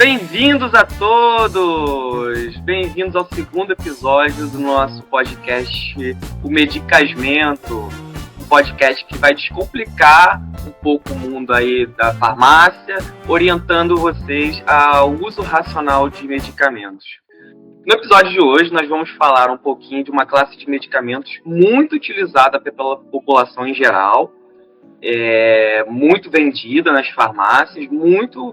Bem-vindos a todos! Bem-vindos ao segundo episódio do nosso podcast, O Medicamento, um podcast que vai descomplicar um pouco o mundo aí da farmácia, orientando vocês ao uso racional de medicamentos. No episódio de hoje, nós vamos falar um pouquinho de uma classe de medicamentos muito utilizada pela população em geral, muito vendida nas farmácias, muito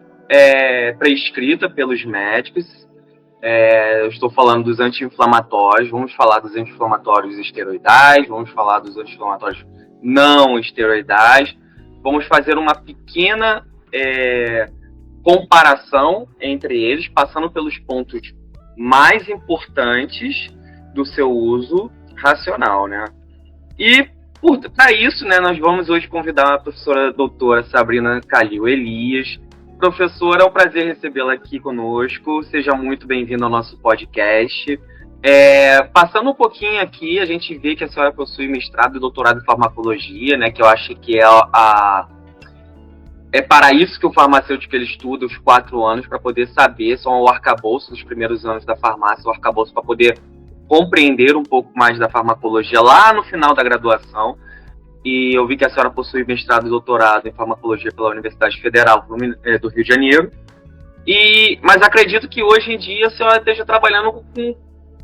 prescrita pelos médicos. Eu estou falando dos anti-inflamatórios, vamos falar dos anti-inflamatórios esteroidais, vamos falar dos anti-inflamatórios não esteroidais, vamos fazer uma pequena comparação entre eles, passando pelos pontos mais importantes do seu uso racional, né? E para isso, né, nós vamos hoje convidar a professora doutora Sabrina Calil Elias. Professora, é um prazer recebê-la aqui conosco. Seja muito bem-vinda ao nosso podcast. Passando um pouquinho aqui, a gente vê que a senhora possui mestrado e doutorado em farmacologia, né, que eu acho que é para isso que o farmacêutico ele estuda os 4 anos, para poder saber, são o arcabouço dos primeiros anos da farmácia, o arcabouço para poder compreender um pouco mais da farmacologia lá no final da graduação. E eu vi que a senhora possui mestrado e doutorado em farmacologia pela Universidade Federal do Rio de Janeiro. Mas acredito que hoje em dia a senhora esteja trabalhando com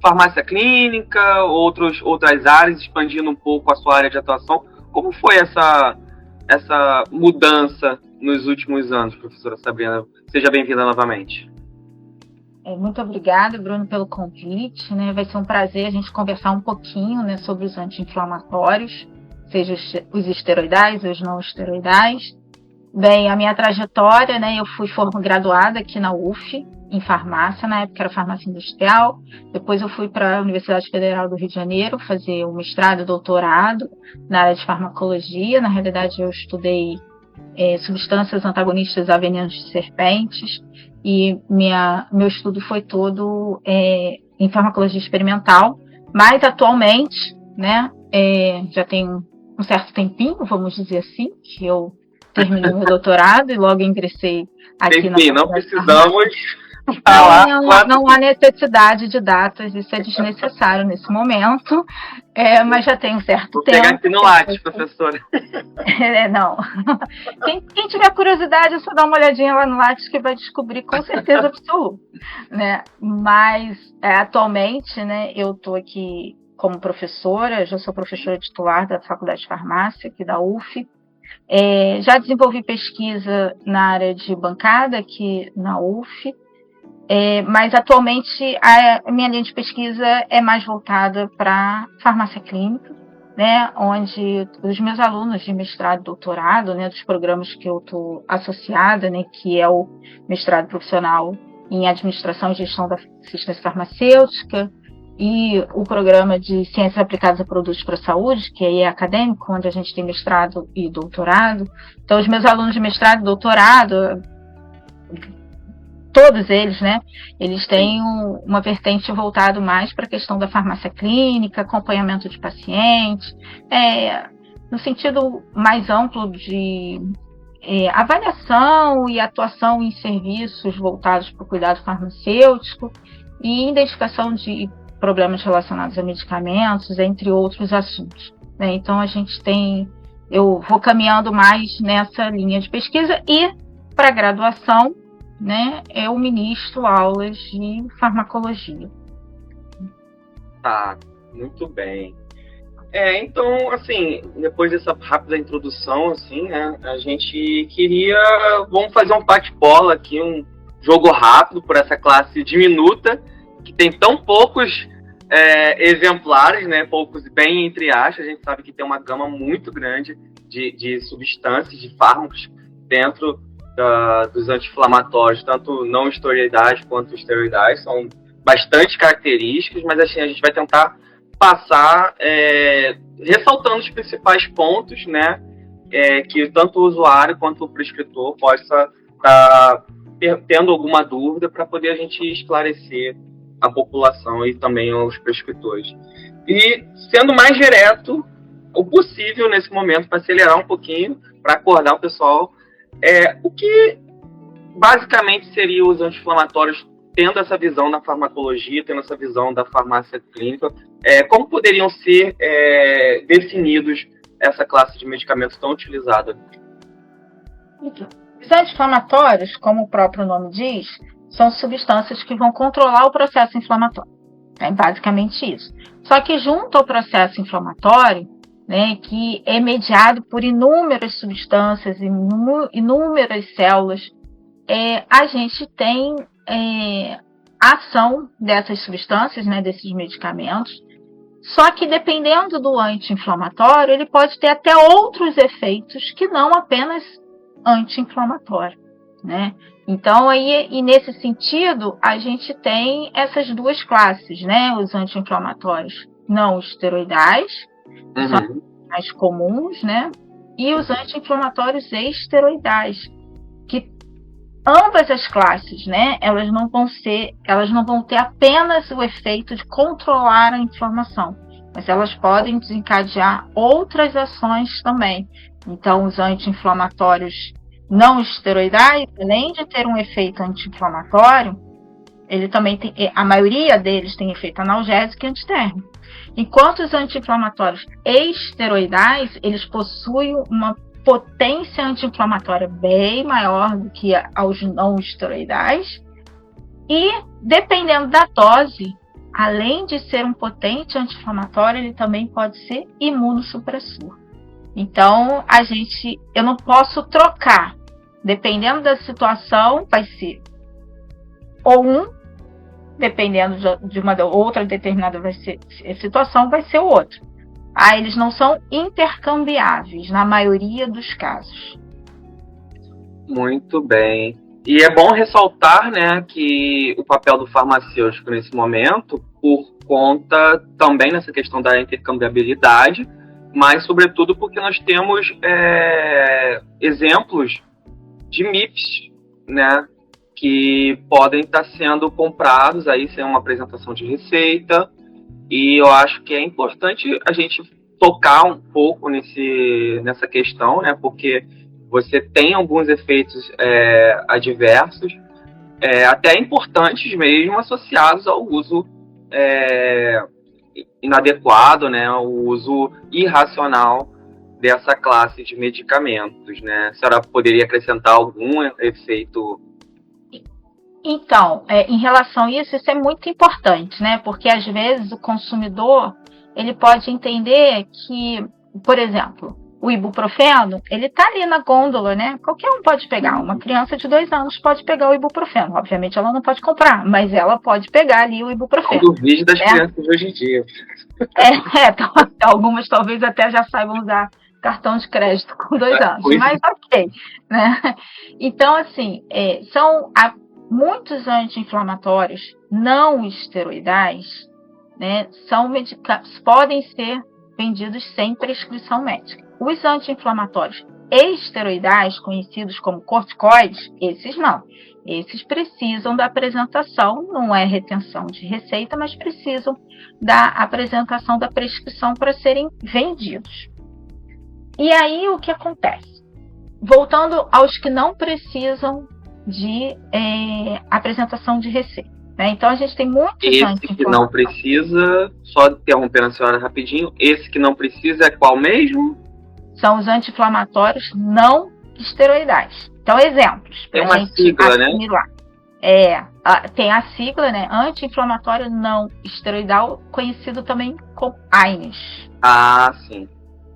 farmácia clínica, outras áreas, expandindo um pouco a sua área de atuação. Como foi essa mudança nos últimos anos, professora Sabrina? Seja bem-vinda novamente. Muito obrigada, Bruno, pelo convite, né? Vai ser um prazer a gente conversar um pouquinho, né, sobre os anti-inflamatórios, seja os esteroidais ou os não esteroidais. Bem, a minha trajetória, né, eu fui graduada aqui na UF, em farmácia, na época era farmácia industrial. Depois eu fui para a Universidade Federal do Rio de Janeiro fazer o mestrado e doutorado na área de farmacologia. Na realidade, eu estudei substâncias antagonistas a venenos de serpentes, e meu estudo foi todo em farmacologia experimental, mas atualmente, né, já tem um certo tempinho, vamos dizer assim, que eu terminei meu doutorado e logo ingressei aqui na faculdade. Não precisamos falar. Não há necessidade de datas, isso é desnecessário nesse momento, mas já tem um certo tempo. Vou pegar aqui no Lattes, professora. Não. Quem tiver curiosidade, é só dar uma olhadinha lá no Lattes que vai descobrir com certeza absoluta, né? Mas atualmente, né, eu estou aqui como professora, já sou professora titular da Faculdade de Farmácia aqui da UF. Já desenvolvi pesquisa na área de bancada aqui na UF, mas atualmente a minha linha de pesquisa é mais voltada para farmácia clínica, né, onde os meus alunos de mestrado e doutorado, né, dos programas que eu estou associada, né, que é o mestrado profissional em administração e gestão da assistência farmacêutica, e o programa de ciências aplicadas a produtos para a saúde, que aí é acadêmico, onde a gente tem mestrado e doutorado. Então, os meus alunos de mestrado e doutorado, todos eles, né, eles têm uma vertente voltada mais para a questão da farmácia clínica, acompanhamento de pacientes, no sentido mais amplo de avaliação e atuação em serviços voltados para o cuidado farmacêutico e identificação de problemas relacionados a medicamentos, entre outros assuntos, né? Então eu vou caminhando mais nessa linha de pesquisa, e para graduação, né, eu ministro aulas de farmacologia. Tá, muito bem. Então, assim, depois dessa rápida introdução, assim, né, a gente vamos fazer um bate-bola aqui, um jogo rápido por essa classe diminuta, que tem tão poucos exemplares, né, poucos bem entre aspas. A gente sabe que tem uma gama muito grande de substâncias, de fármacos dentro dos anti-inflamatórios, tanto não esteroidais quanto esteroidais, são bastante características, mas assim, a gente vai tentar passar ressaltando os principais pontos, né, que tanto o usuário quanto o prescritor possa estar tendo alguma dúvida, para poder a gente esclarecer a população e também os prescritores. E sendo mais direto o possível nesse momento, para acelerar um pouquinho, para acordar o pessoal, o que basicamente seria os anti-inflamatórios tendo essa visão da farmacologia, tendo essa visão da farmácia clínica. Como poderiam ser definidos essa classe de medicamentos tão utilizada? Os anti-inflamatórios, como o próprio nome diz, são substâncias que vão controlar o processo inflamatório. É basicamente isso. Só que junto ao processo inflamatório, né, que é mediado por inúmeras substâncias, inúmeras células, a gente tem a ação dessas substâncias, né, desses medicamentos. Só que dependendo do anti-inflamatório, ele pode ter até outros efeitos que não apenas anti-inflamatório, né? Então, e nesse sentido, a gente tem essas duas classes, né? Os anti-inflamatórios não esteroidais, são mais comuns, né? E os anti-inflamatórios esteroidais, que ambas as classes, né? Elas não vão ter apenas o efeito de controlar a inflamação, mas elas podem desencadear outras ações também. Então, os anti-inflamatórios não esteroidais, além de ter um efeito anti-inflamatório, ele também tem, a maioria deles tem efeito analgésico e antitérmico. Enquanto os anti-inflamatórios esteroidais, eles possuem uma potência anti-inflamatória bem maior do que aos não esteroidais. E, dependendo da dose, além de ser um potente anti-inflamatório, ele também pode ser imunossupressor. Então, eu não posso trocar. Dependendo da situação, vai ser ou dependendo de uma outra determinada situação, vai ser o outro. Eles não são intercambiáveis na maioria dos casos. Muito bem. E é bom ressaltar, né, que o papel do farmacêutico nesse momento, por conta também nessa questão da intercambiabilidade, mas sobretudo porque nós temos exemplos de MIPs, né, que podem estar sendo comprados aí sem uma apresentação de receita, e eu acho que é importante a gente tocar um pouco nessa questão, né, porque você tem alguns efeitos adversos, até importantes mesmo, associados ao uso inadequado, né, o uso irracional dessa classe de medicamentos, né? A senhora poderia acrescentar algum efeito? Então, em relação a isso é muito importante, né? Porque às vezes o consumidor ele pode entender que, por exemplo, o ibuprofeno, ele está ali na gôndola, né? Qualquer um pode pegar. Uma criança de 2 anos pode pegar o ibuprofeno. Obviamente ela não pode comprar, mas ela pode pegar ali o ibuprofeno. Não duvide das crianças de hoje em dia. Algumas talvez até já saibam usar cartão de crédito com 2 anos, mas ok, né? Então, assim, são muitos anti-inflamatórios não esteroidais, né? Podem ser vendidos sem prescrição médica. Os anti-inflamatórios esteroidais, conhecidos como corticoides, esses não. Esses precisam da apresentação, não é retenção de receita, mas precisam da apresentação da prescrição para serem vendidos. E aí o que acontece? Voltando aos que não precisam de apresentação de receita, né? Então a gente tem muitos anti-inflamatórios. Esse que não precisa, só interrompendo a senhora rapidinho, esse que não precisa é qual mesmo? São os anti-inflamatórios não esteroidais. Então, exemplos. Tem uma sigla, né? Tem a sigla, né? Anti-inflamatório não esteroidal, conhecido também como AINES. Ah, sim.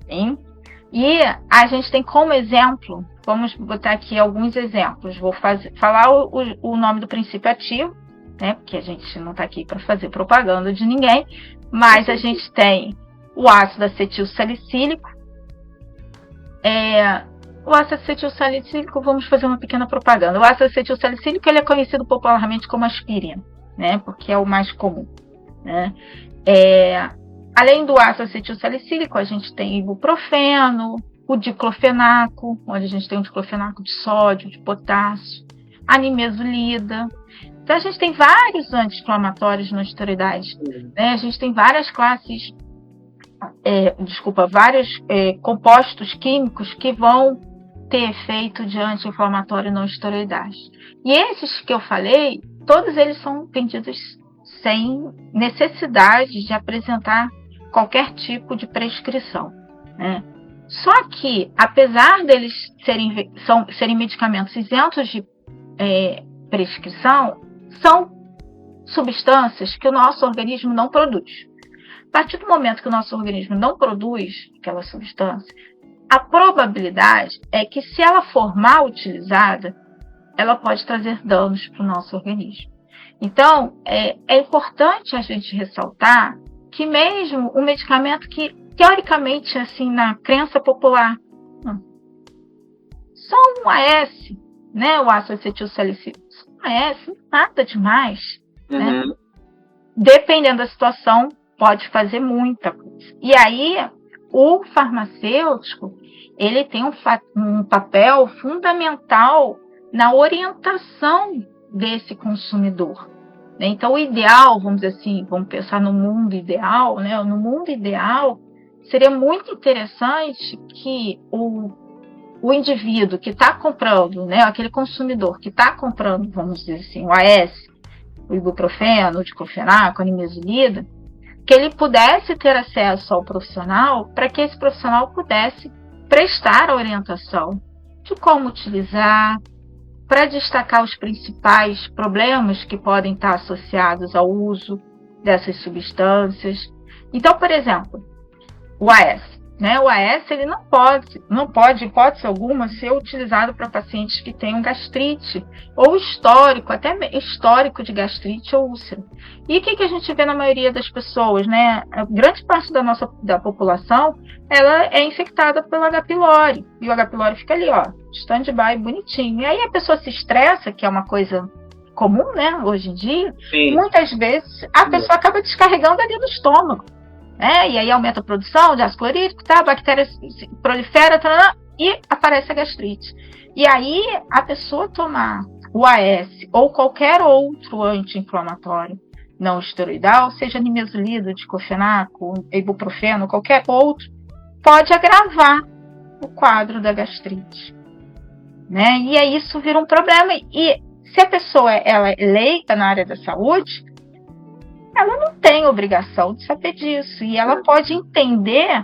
Sim. E a gente tem como exemplo, vamos botar aqui alguns exemplos. Vou falar o nome do princípio ativo, né? Porque a gente não está aqui para fazer propaganda de ninguém, mas a gente tem o ácido acetilsalicílico. O ácido acetilsalicílico, vamos fazer uma pequena propaganda. O ácido acetilsalicílico ele é conhecido popularmente como aspirina, né? Porque é o mais comum, né? Além do ácido acetilsalicílico, a gente tem ibuprofeno, o diclofenaco, onde a gente tem o diclofenaco de sódio, de potássio, a nimesulida. Então, a gente tem vários anti-inflamatórios não esteroidais, né? A gente tem várias classes, vários compostos químicos que vão ter efeito de anti-inflamatório não esteroidais. E esses que eu falei, todos eles são vendidos sem necessidade de apresentar qualquer tipo de prescrição, né? Só que, apesar deles serem medicamentos isentos de prescrição, são substâncias que o nosso organismo não produz. A partir do momento que o nosso organismo não produz aquela substância, a probabilidade é que, se ela for mal utilizada, ela pode trazer danos para o nosso organismo. Então, é importante a gente ressaltar que mesmo um medicamento que, teoricamente, assim, na crença popular, só um AS, né, o ácido acetilsalicílico, um AS, nada demais, né? Dependendo da situação, pode fazer muita coisa. E aí, o farmacêutico, ele tem um papel fundamental na orientação desse consumidor. Então, o ideal, vamos dizer assim, vamos pensar no mundo ideal, né? No mundo ideal, seria muito interessante que o indivíduo que está comprando, né, aquele consumidor que está comprando, vamos dizer assim, o AS, o ibuprofeno, o diclofenaco, a nimesulida, que ele pudesse ter acesso ao profissional para que esse profissional pudesse prestar a orientação de como utilizar, para destacar os principais problemas que podem estar associados ao uso dessas substâncias. Então, por exemplo, o AS, né? O AS ele não pode, em hipótese alguma, ser utilizado para pacientes que tenham gastrite ou até histórico de gastrite ou úlcera. E o que a gente vê na maioria das pessoas, né? A grande parte da população, ela é infectada pelo H. pylori, e o H. pylori fica ali, ó, stand-by, bonitinho. E aí a pessoa se estressa, que é uma coisa comum, né, hoje em dia. Sim. Muitas vezes a pessoa acaba descarregando ali no estômago. E aí aumenta a produção de ácido clorídrico, tá? A bactéria prolifera, e aparece a gastrite. E aí a pessoa tomar o AS ou qualquer outro anti-inflamatório não esteroidal, seja nimesulida, diclofenaco, ibuprofeno, qualquer outro, pode agravar o quadro da gastrite, né? E aí isso vira um problema. E se a pessoa ela é leiga na área da saúde, ela não tem obrigação de saber disso. E ela pode entender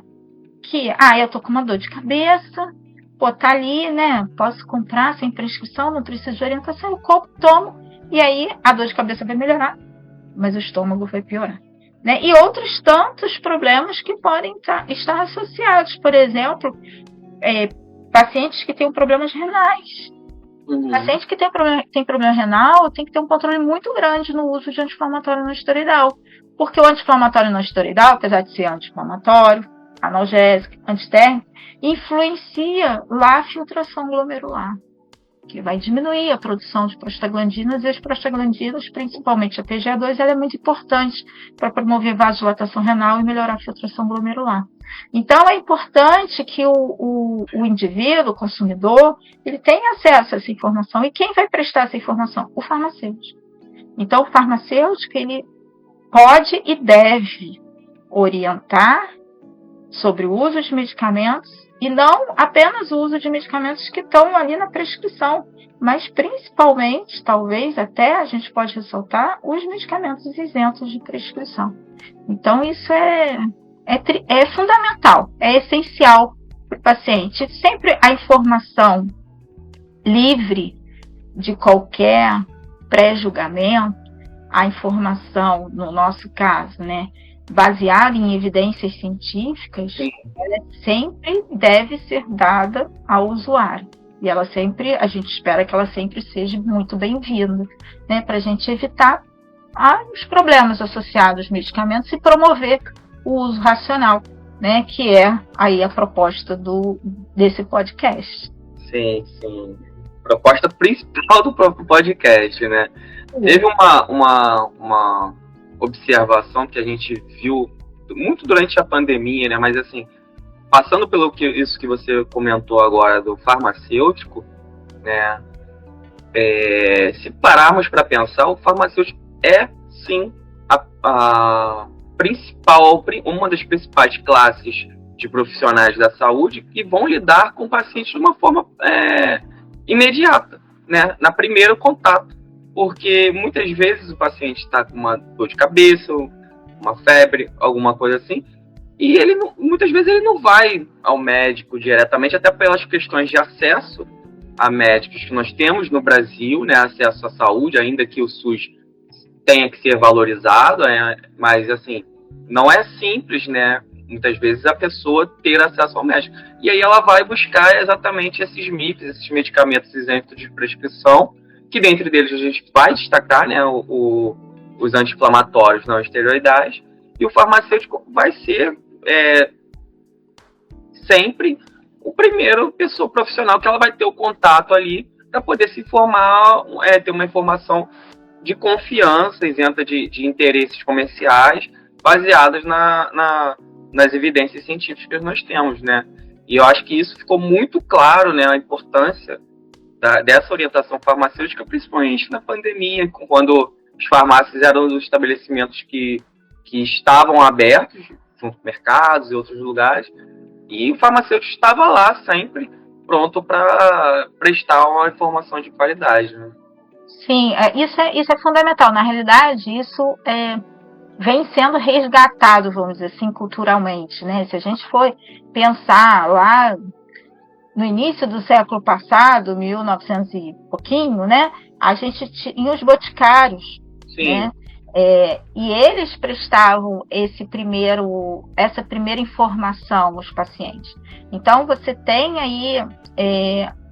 que, eu tô com uma dor de cabeça, tá ali, né? Posso comprar sem prescrição, não preciso de orientação, eu compro, tomo, e aí a dor de cabeça vai melhorar, mas o estômago vai piorar, né? E outros tantos problemas que podem estar associados. Por exemplo, pacientes que têm problemas renais. Paciente que tem problema renal tem que ter um controle muito grande no uso de anti-inflamatório não esteroidal. Porque o anti-inflamatório não esteroidal, apesar de ser anti-inflamatório, analgésico, antitérmico, influencia lá a filtração glomerular, que vai diminuir a produção de prostaglandinas, e as prostaglandinas, principalmente a PGA2, ela é muito importante para promover vasodilatação renal e melhorar a filtração glomerular. Então, é importante que o indivíduo, o consumidor, ele tenha acesso a essa informação. E quem vai prestar essa informação? O farmacêutico. Então, o farmacêutico, ele pode e deve orientar sobre o uso de medicamentos, e não apenas o uso de medicamentos que estão ali na prescrição, mas principalmente, talvez até a gente pode ressaltar, os medicamentos isentos de prescrição. Então, isso é fundamental, é essencial para o paciente. Sempre a informação livre de qualquer pré-julgamento, a informação, no nosso caso, né, baseada em evidências científicas, ela sempre deve ser dada ao usuário. E a gente espera que ela sempre seja muito bem-vinda, né, para a gente evitar os problemas associados aos medicamentos e promover o uso racional, né, que é aí a proposta desse podcast. Sim. Proposta principal do próprio podcast, né? Teve uma observação que a gente viu muito durante a pandemia, né? Mas assim, passando pelo isso que você comentou agora do farmacêutico, né? Se pararmos para pensar, o farmacêutico é sim uma das principais classes de profissionais da saúde que vão lidar com o paciente de uma forma imediata, né, na primeiro contato, porque muitas vezes o paciente está com uma dor de cabeça, uma febre, alguma coisa assim, e muitas vezes ele não vai ao médico diretamente, até pelas questões de acesso a médicos que nós temos no Brasil, né, acesso à saúde, ainda que o SUS tenha que ser valorizado, mas assim, não é simples, né, muitas vezes a pessoa ter acesso ao médico. E aí ela vai buscar exatamente esses MIPs, esses medicamentos isentos de prescrição, que dentre deles a gente vai destacar, né, os anti-inflamatórios não esteroidais, e o farmacêutico vai ser sempre o primeiro pessoa profissional que ela vai ter o contato ali para poder se informar, ter uma informação de confiança, isenta de interesses comerciais, baseadas nas evidências científicas que nós temos, né? E eu acho que isso ficou muito claro, né, a importância dessa orientação farmacêutica, principalmente na pandemia, quando as farmácias eram os estabelecimentos que estavam abertos, junto com mercados e outros lugares, e o farmacêutico estava lá sempre pronto para prestar uma informação de qualidade, né? Sim, isso é fundamental. Na realidade, isso vem sendo resgatado, vamos dizer assim, culturalmente, né? Se a gente for pensar lá no início do século passado, 1900 e pouquinho, né? A gente tinha os boticários, sim, né? E eles prestavam essa primeira informação aos pacientes. Então, você tem aí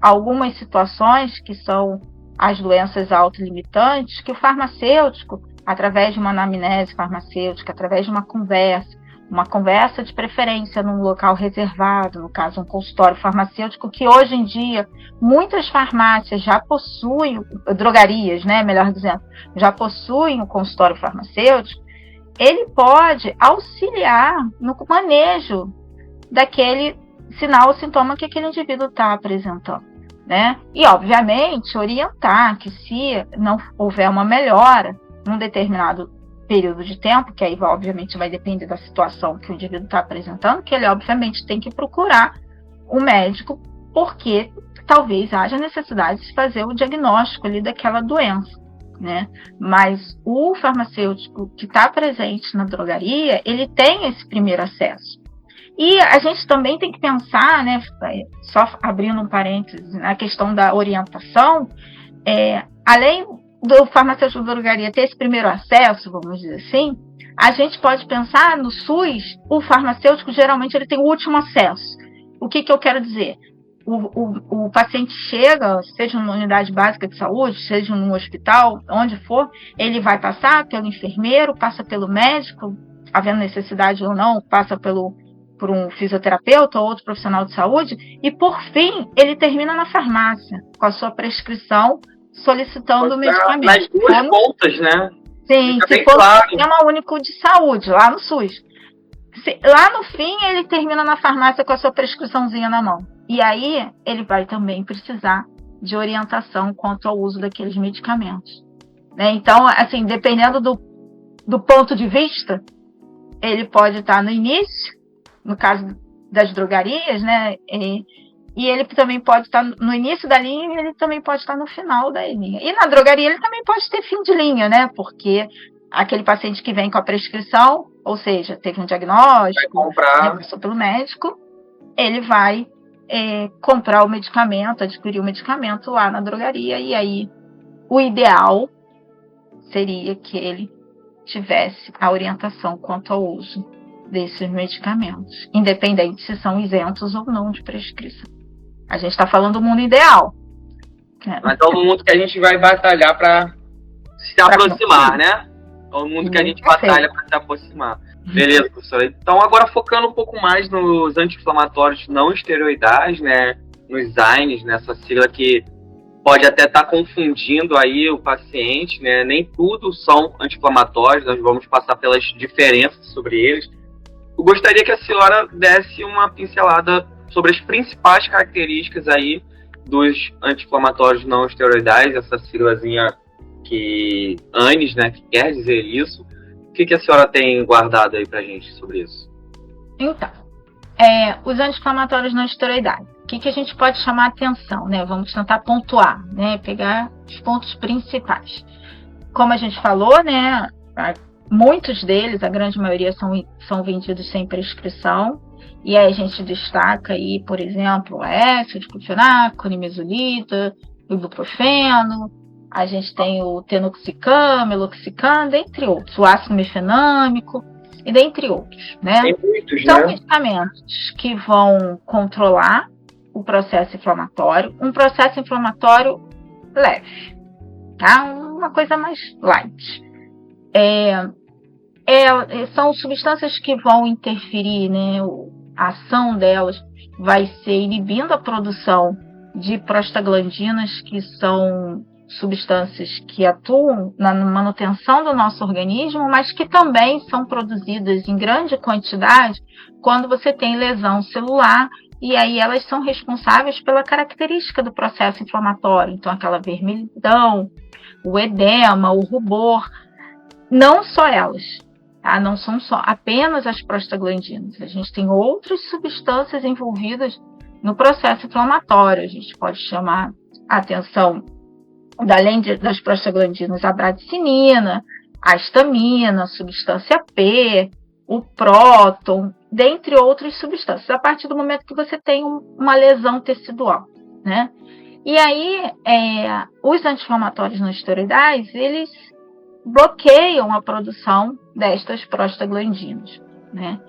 algumas situações que são as doenças autolimitantes, que o farmacêutico, através de uma anamnese farmacêutica, através de uma conversa de preferência num local reservado, no caso um consultório farmacêutico, que hoje em dia muitas farmácias já possuem, drogarias, né, melhor dizendo, já possuem um consultório farmacêutico, ele pode auxiliar no manejo daquele sinal ou sintoma que aquele indivíduo está apresentando, né? E, obviamente, orientar que se não houver uma melhora num determinado período de tempo, que aí obviamente vai depender da situação que o indivíduo está apresentando, que ele obviamente tem que procurar o médico, porque talvez haja necessidade de fazer o diagnóstico ali daquela doença, né? Mas o farmacêutico que está presente na drogaria, ele tem esse primeiro acesso. E a gente também tem que pensar, né, só abrindo um parênteses, na questão da orientação, além do farmacêutico da drogaria ter esse primeiro acesso, vamos dizer assim, a gente pode pensar no SUS, o farmacêutico geralmente ele tem o último acesso. O que eu quero dizer? O paciente chega, seja numa unidade básica de saúde, seja num hospital, onde for, ele vai passar pelo enfermeiro, passa pelo médico, havendo necessidade ou não, passa por um fisioterapeuta ou outro profissional de saúde, e por fim, ele termina na farmácia, com a sua prescrição, solicitando o medicamento. Nas duas pontas, né? Sim, se for um sistema único de saúde, lá no SUS. Lá no fim, ele termina na farmácia com a sua prescriçãozinha na mão. E aí, ele vai também precisar de orientação quanto ao uso daqueles medicamentos, né? Então, assim, dependendo do ponto de vista, ele pode estar no início, no caso das drogarias, né? E ele também pode estar no início da linha e ele também pode estar no final da linha. E na drogaria ele também pode ter fim de linha, né? Porque aquele paciente que vem com a prescrição, ou seja, teve um diagnóstico, passou pelo médico, ele vai comprar o medicamento, adquirir o medicamento lá na drogaria, e aí o ideal seria que ele tivesse a orientação quanto ao uso desses medicamentos, independente se são isentos ou não de prescrição. A gente está falando do mundo ideal. Mas é o mundo que a gente vai batalhar para se aproximar, né? É o mundo que a gente batalha para se aproximar. Beleza, professora. Então, agora focando um pouco mais nos anti-inflamatórios não esteroidais, né? Nos AINES, nessa sigla que pode até estar confundindo aí o paciente, né? Nem tudo são anti-inflamatórios, nós vamos passar pelas diferenças sobre eles. Eu gostaria que a senhora desse uma pincelada sobre as principais características aí dos anti-inflamatórios não esteroidais, essa siglazinha que ANES, né, que quer dizer isso. O que a senhora tem guardado aí pra gente sobre isso? Então, Os anti-inflamatórios não esteroidais. O que a gente pode chamar a atenção, né? Vamos tentar pontuar, né? Pegar os pontos principais. Como a gente falou, né? Muitos deles, a grande maioria, são vendidos sem prescrição. E aí a gente destaca aí, por exemplo, o écio, diclofenaco, nimesulida, ibuprofeno. A gente tem o tenoxicam, meloxicam, dentre outros. O ácido mefenâmico e dentre outros, né? Tem muitos, São né? medicamentos que vão controlar o processo inflamatório, um processo inflamatório leve, tá? Uma coisa mais light. São substâncias que vão interferir, né? A ação delas vai ser inibindo a produção de prostaglandinas, que são substâncias que atuam na manutenção do nosso organismo, mas que também são produzidas em grande quantidade quando você tem lesão celular, e aí elas são responsáveis pela característica do processo inflamatório, então aquela vermelhidão, o edema, o rubor. Não só elas, tá? Não são só apenas as prostaglandinas, a gente tem outras substâncias envolvidas no processo inflamatório. A gente pode chamar a atenção, além das prostaglandinas, a bradicinina, a histamina, a substância P, o próton, dentre outras substâncias, a partir do momento que você tem uma lesão tecidual, né? E aí, os anti-inflamatórios não esteroidais, eles bloqueiam a produção destas prostaglandinas, né?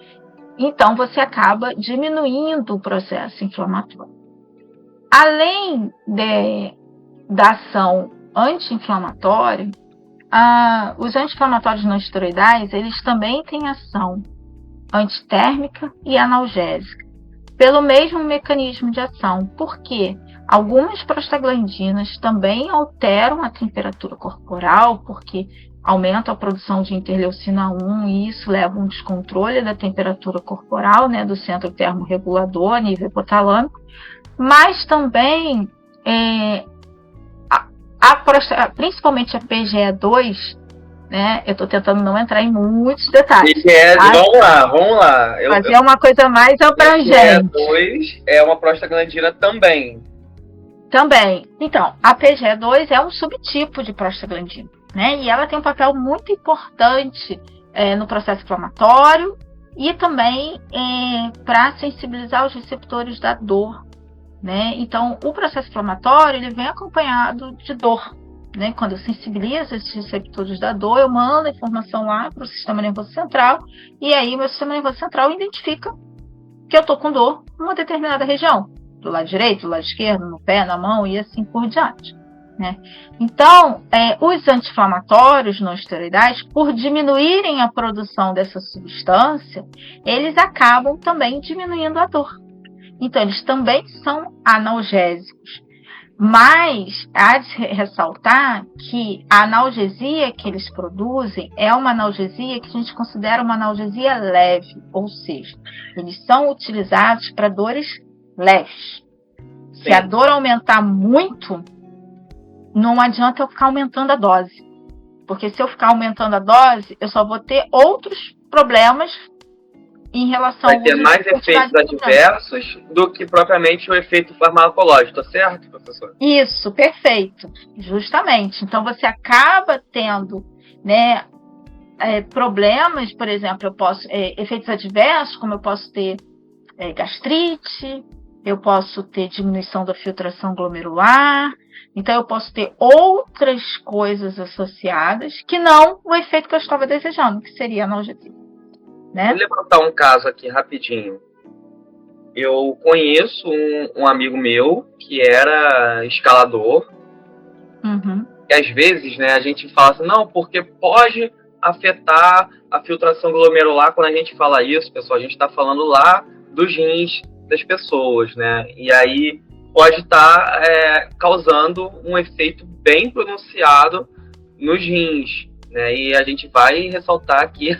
Então, você acaba diminuindo o processo inflamatório. Além da ação anti-inflamatória, os anti-inflamatórios não esteroidais, eles também têm ação antitérmica e analgésica, pelo mesmo mecanismo de ação, porque algumas prostaglandinas também alteram a temperatura corporal, porque aumenta a produção de interleucina 1 e isso leva a um descontrole da temperatura corporal, né, do centro termorregulador a nível hipotalâmico, mas também principalmente a PGE2, né, eu estou tentando não entrar em muitos detalhes. Vamos lá. Fazer uma coisa mais abrangente. PGE2 é uma prostaglandina também. Também. Então, a PGE2 é um subtipo de prostaglandina, né? E ela tem um papel muito importante no processo inflamatório e também para sensibilizar os receptores da dor, né? Então, o processo inflamatório ele vem acompanhado de dor, né? Quando eu sensibilizo esses receptores da dor, eu mando a informação lá para o sistema nervoso central e aí o meu sistema nervoso central identifica que eu estou com dor numa determinada região, do lado direito, do lado esquerdo, no pé, na mão e assim por diante, né? Então, os anti-inflamatórios não esteroidais, por diminuírem a produção dessa substância, eles acabam também diminuindo a dor. Então, eles também são analgésicos. Mas há de ressaltar que a analgesia que eles produzem é uma analgesia que a gente considera uma analgesia leve, ou seja, eles são utilizados para dores leves. Sim. Se a dor aumentar muito, não adianta eu ficar aumentando a dose. Porque se eu ficar aumentando a dose, eu só vou ter outros problemas em relação ao... Vai ter mais efeitos adversos do que propriamente o efeito farmacológico, tá certo, professor? Isso, perfeito. Justamente. Então, você acaba tendo, né, problemas, por exemplo, eu posso efeitos adversos, como eu posso ter gastrite, eu posso ter diminuição da filtração glomerular, então eu posso ter outras coisas associadas que não o efeito que eu estava desejando, que seria a analgesia. Né? Vou levantar um caso aqui rapidinho. Eu conheço um amigo meu que era escalador. Uhum. E às vezes, né, a gente fala assim, não, porque pode afetar a filtração glomerular. Quando a gente fala isso, pessoal, a gente está falando lá dos rins das pessoas, né? E aí pode estar causando um efeito bem pronunciado nos rins, né? E a gente vai ressaltar aqui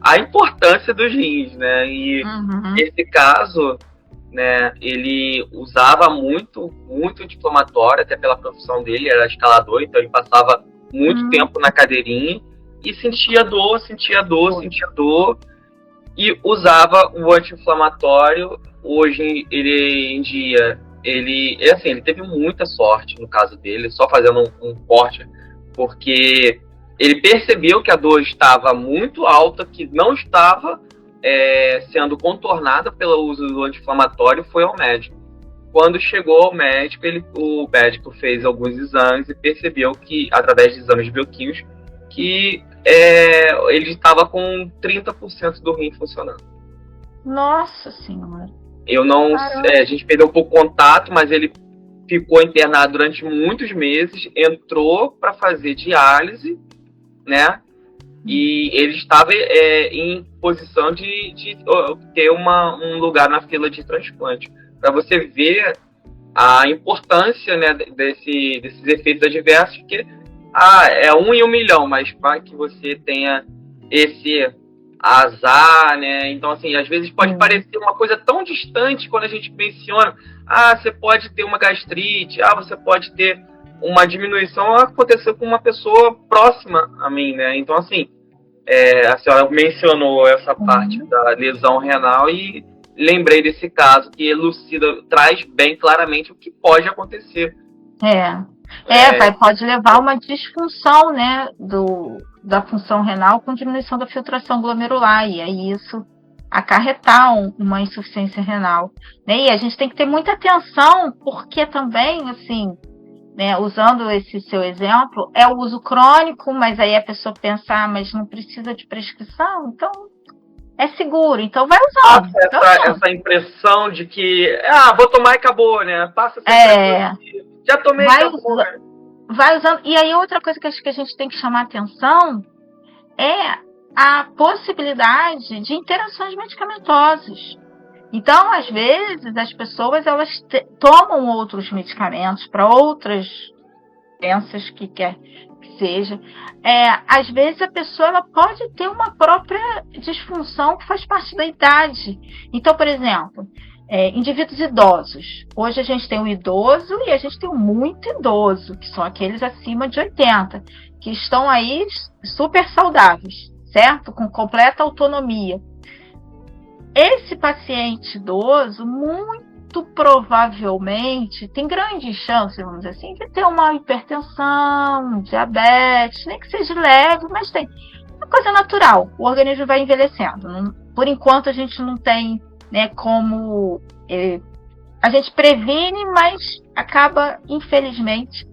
a importância dos rins, né? E esse caso, né, ele usava muito anti-inflamatório, até pela profissão dele, era escalador, então ele passava muito tempo na cadeirinha e sentia dor. e usava o anti-inflamatório. Hoje em dia, ele teve muita sorte no caso dele, só fazendo um corte, porque ele percebeu que a dor estava muito alta, que não estava sendo contornada pelo uso do anti-inflamatório, foi ao médico. Quando chegou ao médico, o médico fez alguns exames e percebeu que, através de exames bioquímicos, que ele estava com 30% do rim funcionando. Nossa Senhora! A gente perdeu um pouco o contato, mas ele ficou internado durante muitos meses, entrou para fazer diálise, né? E ele estava em posição de ter um lugar na fila de transplante. Para você ver a importância, né, desses efeitos adversos, que é 1 em 1 milhão, mas para que você tenha esse azar, né? Então, assim, às vezes pode parecer uma coisa tão distante quando a gente menciona, você pode ter uma gastrite, você pode ter uma diminuição, aconteceu com uma pessoa próxima a mim, né? Então, assim, a senhora mencionou essa parte da lesão renal e lembrei desse caso que elucida, traz bem claramente o que pode acontecer. Pode levar a uma disfunção, né, da função renal com diminuição da filtração glomerular, e aí isso acarretar uma insuficiência renal, né? E a gente tem que ter muita atenção, porque também, assim, né, usando esse seu exemplo, é o uso crônico, mas aí a pessoa pensa, mas não precisa de prescrição, então é seguro, então vai usando. Essa impressão de que, vou tomar e acabou, né? Passa já tomei, vai usando. E aí outra coisa que acho que a gente tem que chamar atenção é a possibilidade de interações medicamentosas. Então, às vezes, as pessoas elas tomam outros medicamentos para outras doenças que quer que seja. Às vezes, a pessoa ela pode ter uma própria disfunção que faz parte da idade. Então, por exemplo, indivíduos idosos. Hoje a gente tem o idoso e a gente tem o muito idoso, que são aqueles acima de 80, que estão aí super saudáveis, certo? Com completa autonomia. Esse paciente idoso, muito provavelmente, tem grandes chances, vamos dizer assim, de ter uma hipertensão, diabetes, nem que seja leve, mas tem. É uma coisa natural, o organismo vai envelhecendo. Por enquanto, a gente não tem, né, como... a gente previne, mas acaba, infelizmente,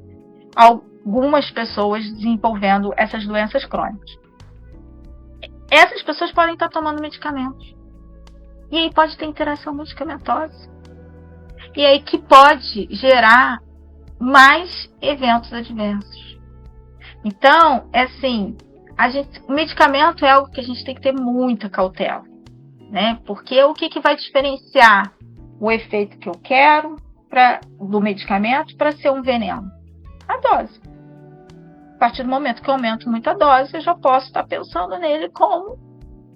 algumas pessoas desenvolvendo essas doenças crônicas. Essas pessoas podem estar tomando medicamentos. E aí pode ter interação medicamentosa. E aí que pode gerar mais eventos adversos. Então, assim, o medicamento é algo que a gente tem que ter muita cautela, né? Porque o que vai diferenciar o efeito que eu quero do medicamento para ser um veneno? A dose. A partir do momento que eu aumento muito a dose, eu já posso estar pensando nele como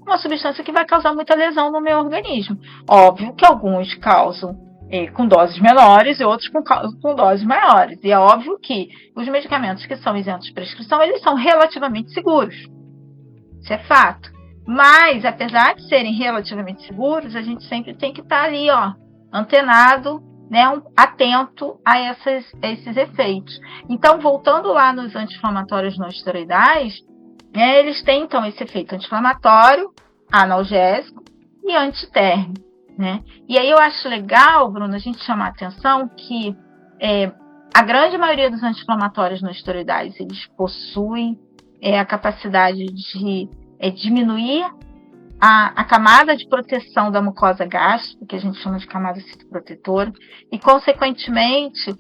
uma substância que vai causar muita lesão no meu organismo. Óbvio que alguns causam com doses menores e outros com doses maiores. E é óbvio que os medicamentos que são isentos de prescrição, eles são relativamente seguros. Isso é fato. Mas, apesar de serem relativamente seguros, a gente sempre tem que estar ali, antenado, né, atento a esses efeitos. Então, voltando lá nos anti-inflamatórios não esteroidais, eles têm, então, esse efeito anti-inflamatório, analgésico e antitérmico, né? E aí eu acho legal, Bruno, a gente chamar a atenção que a grande maioria dos anti-inflamatórios não esteroidais, eles possuem a capacidade de diminuir a camada de proteção da mucosa gástrica, que a gente chama de camada citoprotetora, e, consequentemente,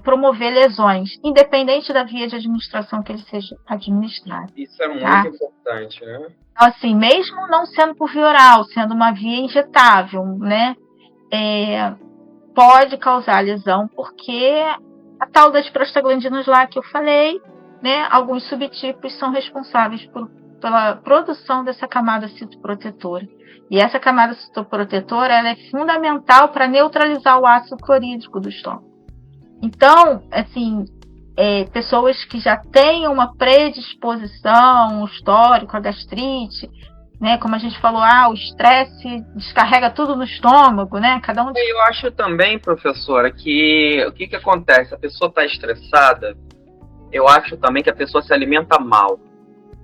promover lesões, independente da via de administração que ele seja administrado. Isso é muito importante, né? Então, assim, mesmo não sendo por via oral, sendo uma via injetável, né, pode causar lesão, porque a tal das prostaglandinas lá que eu falei, né, alguns subtipos são responsáveis pela produção dessa camada citoprotetora. E essa camada citoprotetora ela é fundamental para neutralizar o ácido clorídrico do estômago. Então, assim, pessoas que já têm uma predisposição, um histórico, a gastrite, né? Como a gente falou, o estresse descarrega tudo no estômago, né? Cada um. Eu acho também, professora, que o que acontece? A pessoa está estressada, eu acho também que a pessoa se alimenta mal.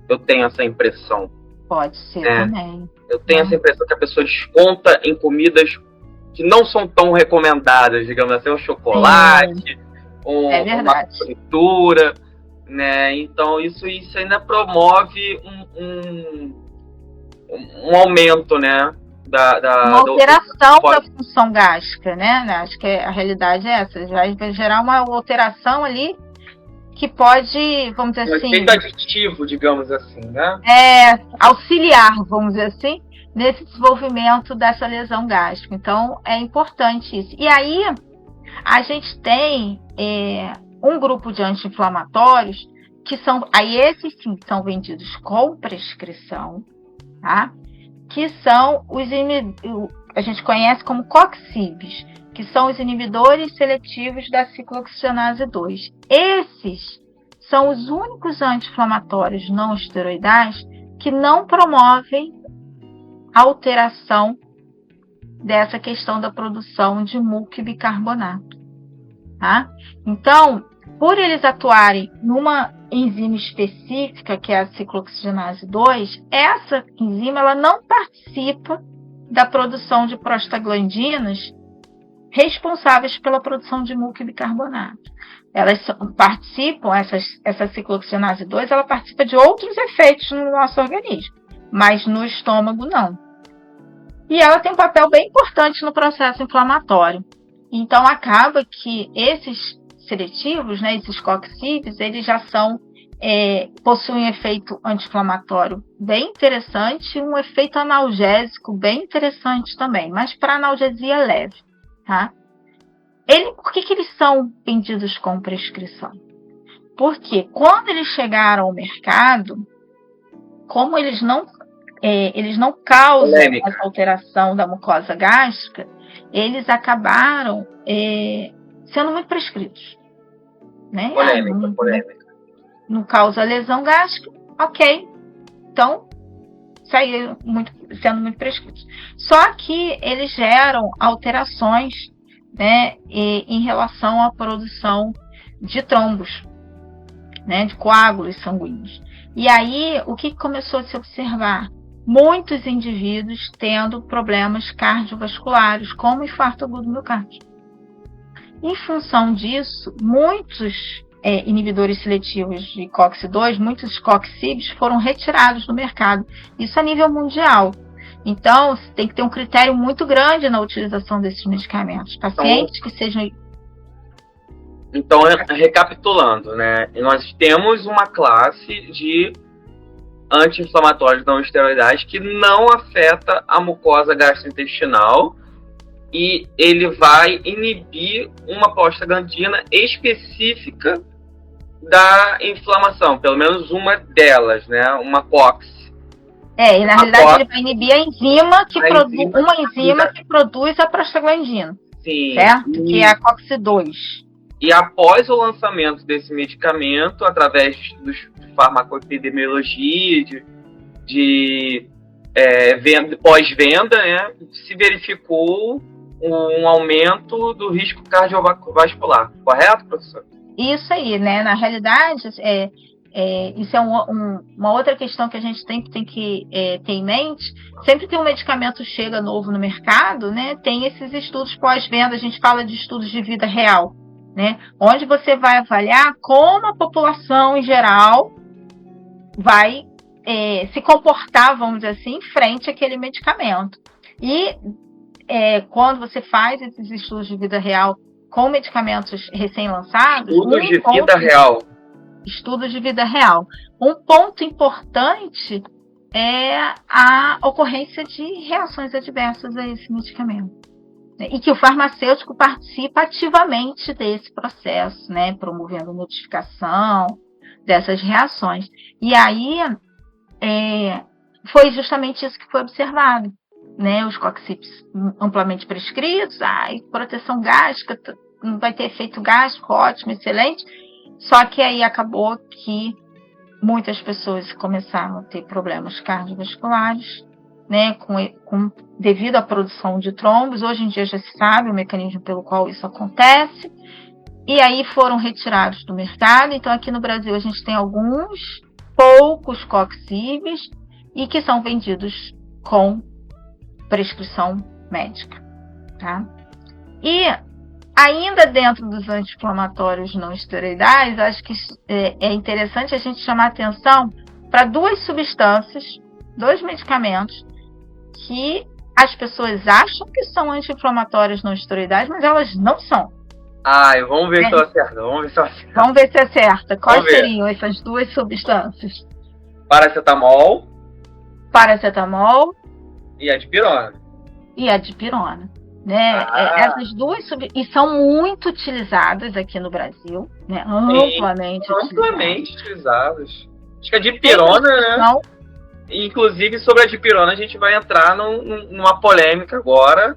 Eu tenho essa impressão. Pode ser também. Eu tenho essa impressão que a pessoa desconta em comidas que não são tão recomendadas, digamos assim, um chocolate, uma fritura, né? Então isso ainda promove um aumento, né? Uma alteração da função gástrica, né? Acho que a realidade é essa. Vai gerar uma alteração ali que pode, vamos dizer assim... efeito aditivo, digamos assim, né? Auxiliar, vamos dizer assim, nesse desenvolvimento dessa lesão gástrica. Então, é importante isso. E aí, a gente tem um grupo de anti-inflamatórios que são... Aí, esses sim são vendidos com prescrição, tá? Que são a gente conhece como coxibes, que são os inibidores seletivos da ciclooxigenase 2. Esses são os únicos anti-inflamatórios não esteroidais que não promovem alteração dessa questão da produção de muco e bicarbonato. Tá? Então, por eles atuarem numa enzima específica, que é a ciclooxigenase 2, essa enzima ela não participa da produção de prostaglandinas responsáveis pela produção de muco e bicarbonato. Elas participam, essa ciclooxigenase 2, ela participa de outros efeitos no nosso organismo, mas no estômago não. E ela tem um papel bem importante no processo inflamatório. Então acaba que esses seletivos, né, esses coxibes, eles já possuem um efeito anti-inflamatório bem interessante e um efeito analgésico bem interessante também, mas para analgesia leve. Tá? Por que eles são vendidos com prescrição? Porque quando eles chegaram ao mercado, como eles não causam essa alteração da mucosa gástrica, eles acabaram sendo muito prescritos. Né? Polêmica. Não causa lesão gástrica, ok. Então, saíram sendo muito prescritos. Só que eles geram alterações, né, em relação à produção de trombos, né, de coágulos sanguíneos. E aí, o que começou a se observar? Muitos indivíduos tendo problemas cardiovasculares, como infarto agudo do miocárdio. Em função disso, muitos inibidores seletivos de COX-2, muitos coxibes foram retirados do mercado. Isso a nível mundial. Então, tem que ter um critério muito grande na utilização desses medicamentos. Pacientes que sejam... Então, recapitulando, né? Nós temos uma classe de anti-inflamatórios não esteroidais que não afeta a mucosa gastrointestinal e ele vai inibir uma prostaglandina específica da inflamação, pelo menos uma delas, né? Uma COX. E na realidade ele vai inibir a enzima que produz a prostaglandina. Sim. Certo? Que é a COX-2. E após o lançamento desse medicamento, através dos farmacoepidemiologia, de pós-venda, né, se verificou um aumento do risco cardiovascular. Correto, professor? Isso aí, né? Na realidade, isso é uma outra questão que a gente tem que ter em mente. Sempre que um medicamento chega novo no mercado, né, tem esses estudos pós-venda, a gente fala de estudos de vida real, né, onde você vai avaliar como a população em geral vai se comportar, vamos dizer assim, frente àquele medicamento. E quando você faz esses estudos de vida real com medicamentos recém-lançados... Estudos de vida real. Um ponto importante é a ocorrência de reações adversas a esse medicamento. E que o farmacêutico participa ativamente desse processo, né, promovendo notificação dessas reações. E aí foi justamente isso que foi observado. Né, os coxibes amplamente prescritos, proteção gástrica, não vai ter efeito gástrico, ótimo, excelente. Só que aí acabou que muitas pessoas começaram a ter problemas cardiovasculares né, devido à produção de trombos. Hoje em dia já se sabe o mecanismo pelo qual isso acontece. E aí foram retirados do mercado. Então, aqui no Brasil, a gente tem alguns poucos coxibes e que são vendidos com prescrição médica. Tá? E ainda dentro dos anti-inflamatórios não esteroidais, acho que é interessante a gente chamar atenção para duas substâncias, 2 medicamentos, que as pessoas acham que são anti-inflamatórios não esteroidais, mas elas não são. Vamos ver se eu acerto. Vamos ver se acerta. Quais seriam essas duas substâncias? Paracetamol e a dipirona. Né? Essas duas e são muito utilizadas aqui no Brasil, né? Amplamente utilizadas. Acho que a dipirona, né? Inclusive, sobre a dipirona, a gente vai entrar numa polêmica agora,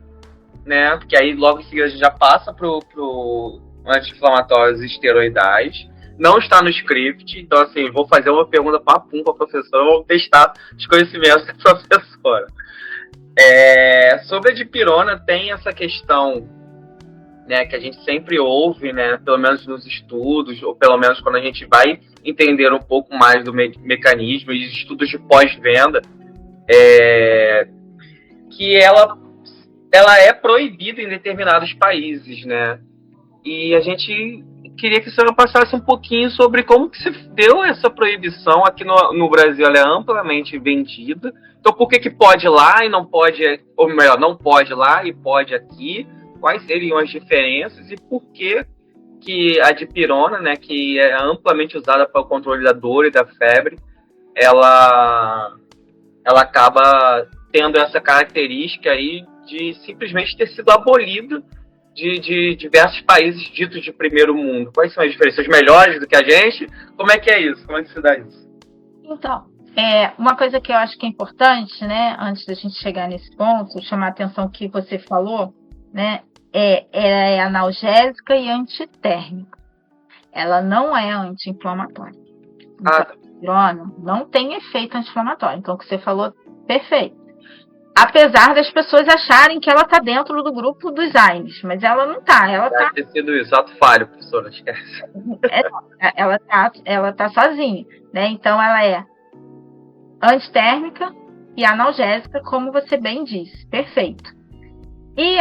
né? Porque aí logo em seguida a gente já passa pro anti-inflamatórios esteroidais. Não está no script, então assim, vou fazer uma pergunta papum para a professora, vou testar os conhecimentos da professora. Sobre a dipirona tem essa questão, né, que a gente sempre ouve, né, pelo menos nos estudos, ou pelo menos quando a gente vai entender um pouco mais do mecanismo e estudos de pós-venda, que ela é proibida em determinados países, né? E a gente queria que a senhora passasse um pouquinho sobre como que se deu essa proibição. Aqui no Brasil ela é amplamente vendida. Então por que pode lá e não pode, ou melhor, não pode lá e pode aqui? Quais seriam as diferenças e por que a dipirona, né, que é amplamente usada para o controle da dor e da febre, ela acaba tendo essa característica aí de simplesmente ter sido abolida de diversos países ditos de primeiro mundo. Quais são as diferenças? Melhores do que a gente? Como é que é isso? Como é que se dá isso? Então, uma coisa que eu acho que é importante, né, antes da gente chegar nesse ponto, chamar a atenção que você falou, né, ela é analgésica e antitérmica. Ela não é anti-inflamatória. Então, a dipirona não tem efeito anti-inflamatório. Então, o que você falou, perfeito. Apesar das pessoas acharem que ela está dentro do grupo dos AINES, mas ela não está. Ela tá. Ter sido isso, ato falho, professora, esquece. Ela tá sozinha, né? Então ela é antitérmica e analgésica, como você bem disse, perfeito. E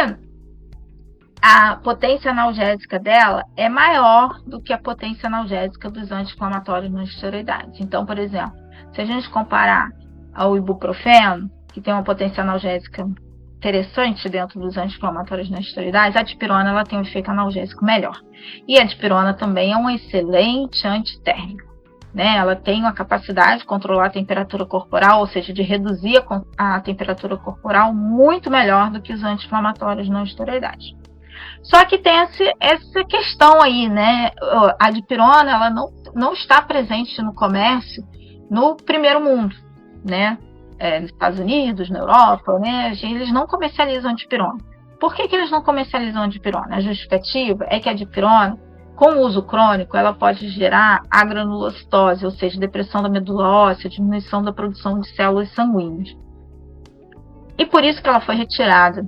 a potência analgésica dela é maior do que a potência analgésica dos anti-inflamatórios não esteroidais. Então, por exemplo, se a gente comparar ao ibuprofeno, que tem uma potência analgésica interessante dentro dos anti-inflamatórios não esteroidais, a dipirona ela tem um efeito analgésico melhor. E a dipirona também é um excelente antitérmico, né? Ela tem uma capacidade de controlar a temperatura corporal, ou seja, de reduzir a temperatura corporal muito melhor do que os anti-inflamatórios não esteroidais. Só que tem essa questão aí, né? A dipirona ela não está presente no comércio no primeiro mundo, né? Nos Estados Unidos, na Europa, né? Eles não comercializam a dipirona. Por que eles não comercializam a dipirona? A justificativa é que a dipirona, com o uso crônico, ela pode gerar agranulocitose, ou seja, depressão da medula óssea, diminuição da produção de células sanguíneas. E por isso que ela foi retirada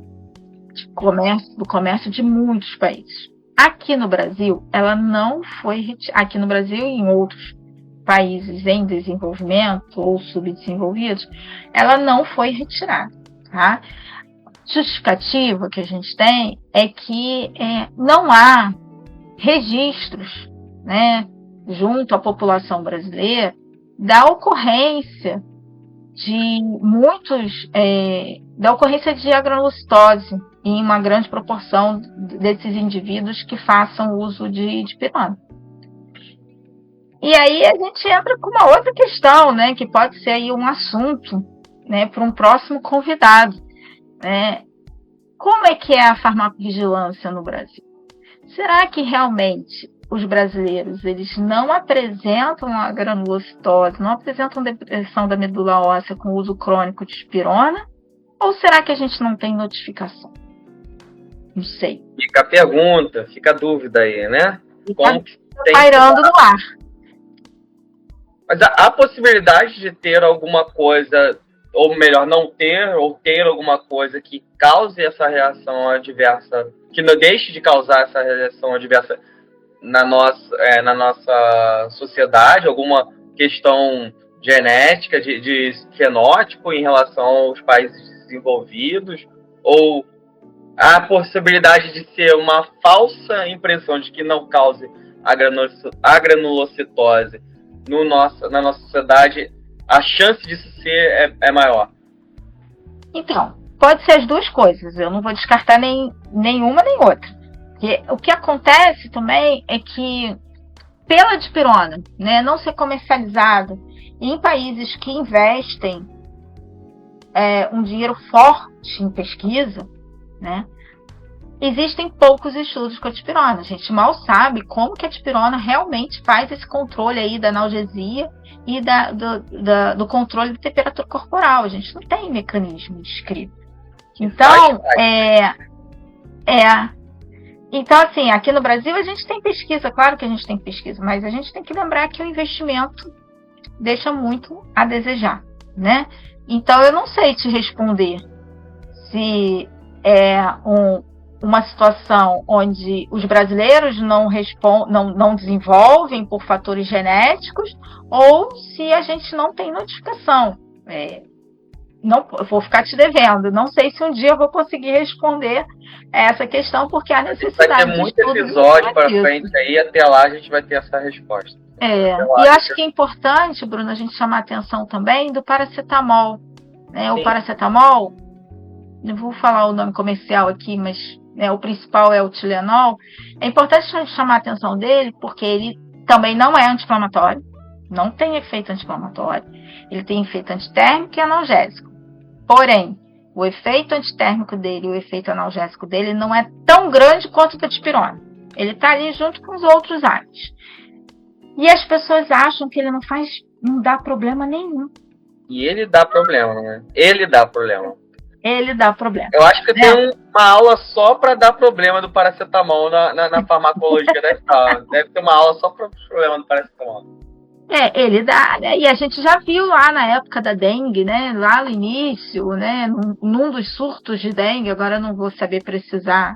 do comércio de muitos países. Aqui no Brasil, ela não foi retirada. Aqui no Brasil e em outros países em desenvolvimento ou subdesenvolvidos, ela não foi retirada. Tá? Justificativa que a gente tem é que não há registros, né, junto à população brasileira da ocorrência de agranulocitose em uma grande proporção desses indivíduos que façam uso de dipirona. E aí a gente entra com uma outra questão, né, que pode ser aí um assunto, né, para um próximo convidado, né? Como é que é a farmacovigilância no Brasil? Será que realmente os brasileiros eles não apresentam a granulocitose, não apresentam depressão da medula óssea com uso crônico de dipirona? Ou será que a gente não tem notificação? Não sei. Fica a pergunta, fica a dúvida aí, né? Como que tem pairando no ar. Mas a possibilidade de ter alguma coisa ou melhor, não ter, ou ter alguma coisa que cause essa reação adversa, que não deixe de causar essa reação adversa na nossa sociedade, alguma questão genética, de fenótipo em relação aos países desenvolvidos, ou a possibilidade de ser uma falsa impressão de que não cause a granulocitose na nossa sociedade, a chance disso ser é maior? Então, pode ser as duas coisas. Eu não vou descartar nenhuma nem outra. E o que acontece também é que, pela dipirona, né, não ser comercializada em países que investem um dinheiro forte em pesquisa, né, existem poucos estudos com a dipirona. A gente mal sabe como que a dipirona realmente faz esse controle aí da analgesia e do controle da temperatura corporal. A gente não tem mecanismo descrito. Então, então, assim, aqui no Brasil a gente tem pesquisa, claro que a gente tem pesquisa, mas a gente tem que lembrar que o investimento deixa muito a desejar, né? Então, eu não sei te responder se é uma situação onde os brasileiros não desenvolvem por fatores genéticos ou se a gente não tem notificação. Não, eu vou ficar te devendo. Não sei se um dia eu vou conseguir responder essa questão, porque há necessidade. Vai ter muito episódio para frente aí, até lá a gente vai ter essa resposta. E eu acho que é importante, Bruno, a gente chamar a atenção também do paracetamol. Né? O paracetamol, não vou falar o nome comercial aqui, mas o principal é o Tilenol. É importante chamar a atenção dele, porque ele também não é anti-inflamatório, não tem efeito anti-inflamatório, ele tem efeito antitérmico e analgésico. Porém, o efeito antitérmico dele e o efeito analgésico dele não é tão grande quanto o da dipirona. Ele está ali junto com os outros agentes. E as pessoas acham que ele não dá problema nenhum. E ele dá problema, né? Ele dá problema. Eu acho que tem uma aula só para dar problema do paracetamol na farmacologia da escola. Deve ter uma aula só para o problema do paracetamol. Ele dá, né? E a gente já viu lá na época da dengue, né? Lá no início, né? Num dos surtos de dengue, agora eu não vou saber precisar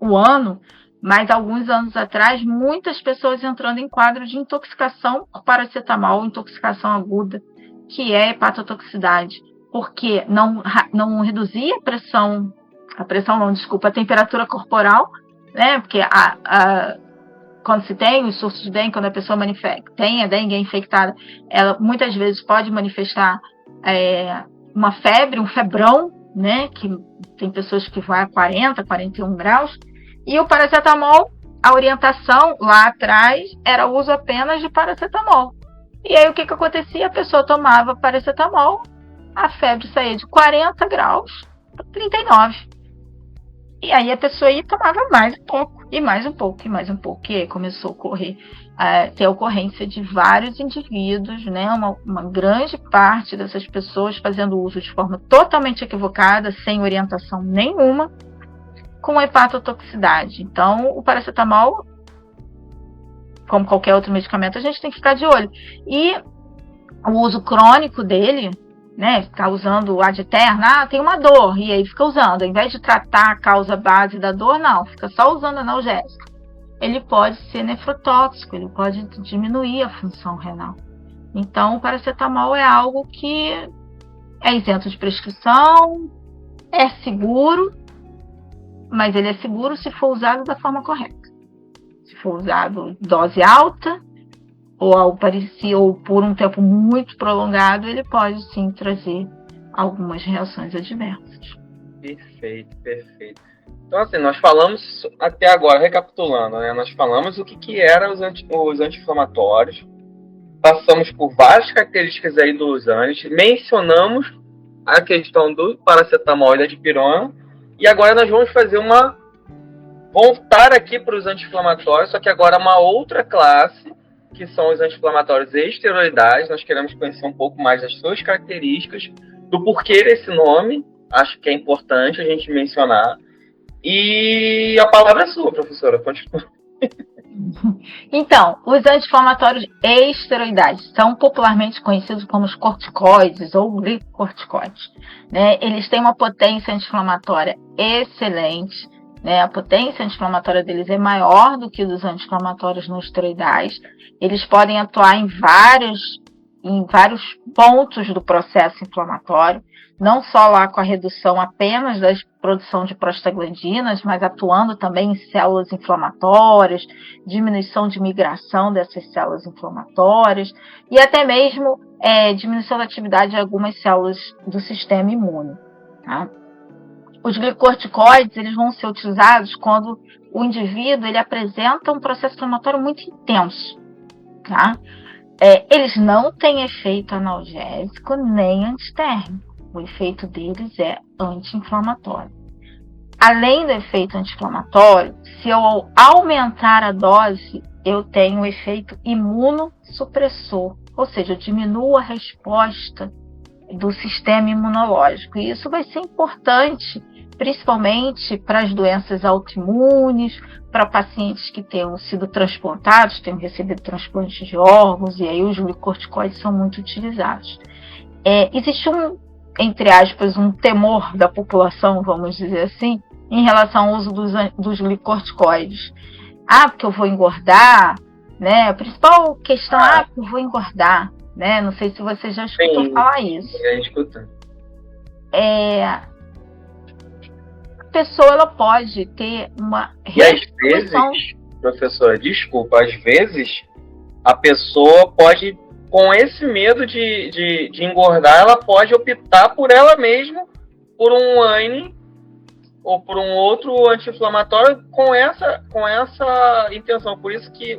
o ano, mas alguns anos atrás, muitas pessoas entrando em quadro de intoxicação por paracetamol, intoxicação aguda, que é hepatotoxicidade, porque não reduzia a temperatura corporal, né? Porque quando se tem os surtos de dengue, quando a pessoa tem a dengue infectada, ela muitas vezes pode manifestar uma febre, um febrão, né? Que tem pessoas que vai a 40, 41 graus. E o paracetamol, a orientação lá atrás era o uso apenas de paracetamol. E aí o que acontecia? A pessoa tomava paracetamol, a febre saía de 40 graus para 39. E aí a pessoa ia e tomava mais um pouco, e mais um pouco, e mais um pouco. E aí começou a ter ocorrência de vários indivíduos, né? Uma grande parte dessas pessoas fazendo uso de forma totalmente equivocada, sem orientação nenhuma, com hepatotoxicidade. Então, o paracetamol, como qualquer outro medicamento, a gente tem que ficar de olho. E o uso crônico dele, né, ficar usando ad eterna, tem uma dor, e aí fica usando, ao invés de tratar a causa base da dor, não, fica só usando analgésico. Ele pode ser nefrotóxico, ele pode diminuir a função renal. Então, o paracetamol é algo que é isento de prescrição, é seguro, mas ele é seguro se for usado da forma correta. Se for usado dose alta, ou por um tempo muito prolongado, ele pode sim trazer algumas reações adversas. Perfeito. Então, assim, nós falamos até agora, recapitulando, né? Nós falamos o que eram os anti-inflamatórios, passamos por várias características aí dos anti, mencionamos a questão do paracetamol e da dipirona, e agora nós vamos fazer voltar aqui para os anti-inflamatórios, só que agora uma outra classe, que são os anti-inflamatórios esteroidais. Nós queremos conhecer um pouco mais das suas características, do porquê desse nome, acho que é importante a gente mencionar. E a palavra é sua, professora, continua. Então, os anti-inflamatórios esteroidais são popularmente conhecidos como os corticoides ou glicocorticoides, né? Eles têm uma potência anti-inflamatória excelente, né? A potência anti-inflamatória deles é maior do que dos anti-inflamatórios não esteroidais. Eles podem atuar em vários pontos do processo inflamatório, não só lá com a redução apenas da produção de prostaglandinas, mas atuando também em células inflamatórias, diminuição de migração dessas células inflamatórias e até mesmo diminuição da atividade de algumas células do sistema imune. Tá? Os glicocorticoides eles vão ser utilizados quando o indivíduo ele apresenta um processo inflamatório muito intenso. Tá? Eles não têm efeito analgésico nem antitérmico. O efeito deles é anti-inflamatório. Além do efeito anti-inflamatório, se eu aumentar a dose, eu tenho um efeito imunossupressor, ou seja, eu diminuo a resposta do sistema imunológico. E isso vai ser importante, principalmente para as doenças autoimunes, para pacientes que tenham sido transplantados, tenham recebido transplante de órgãos, e aí os glicocorticoides são muito utilizados. Existe entre aspas, um temor da população, vamos dizer assim, em relação ao uso dos glicocorticoides. Porque eu vou engordar, né? A principal questão, porque eu vou engordar, né? Não sei se você já escutou falar isso. Escutando. A pessoa, ela pode ter uma... E às vezes, professora, desculpa, às vezes a pessoa pode... Com esse medo de engordar, ela pode optar por ela mesma, por um ANI ou por um outro anti-inflamatório com essa intenção. Por isso que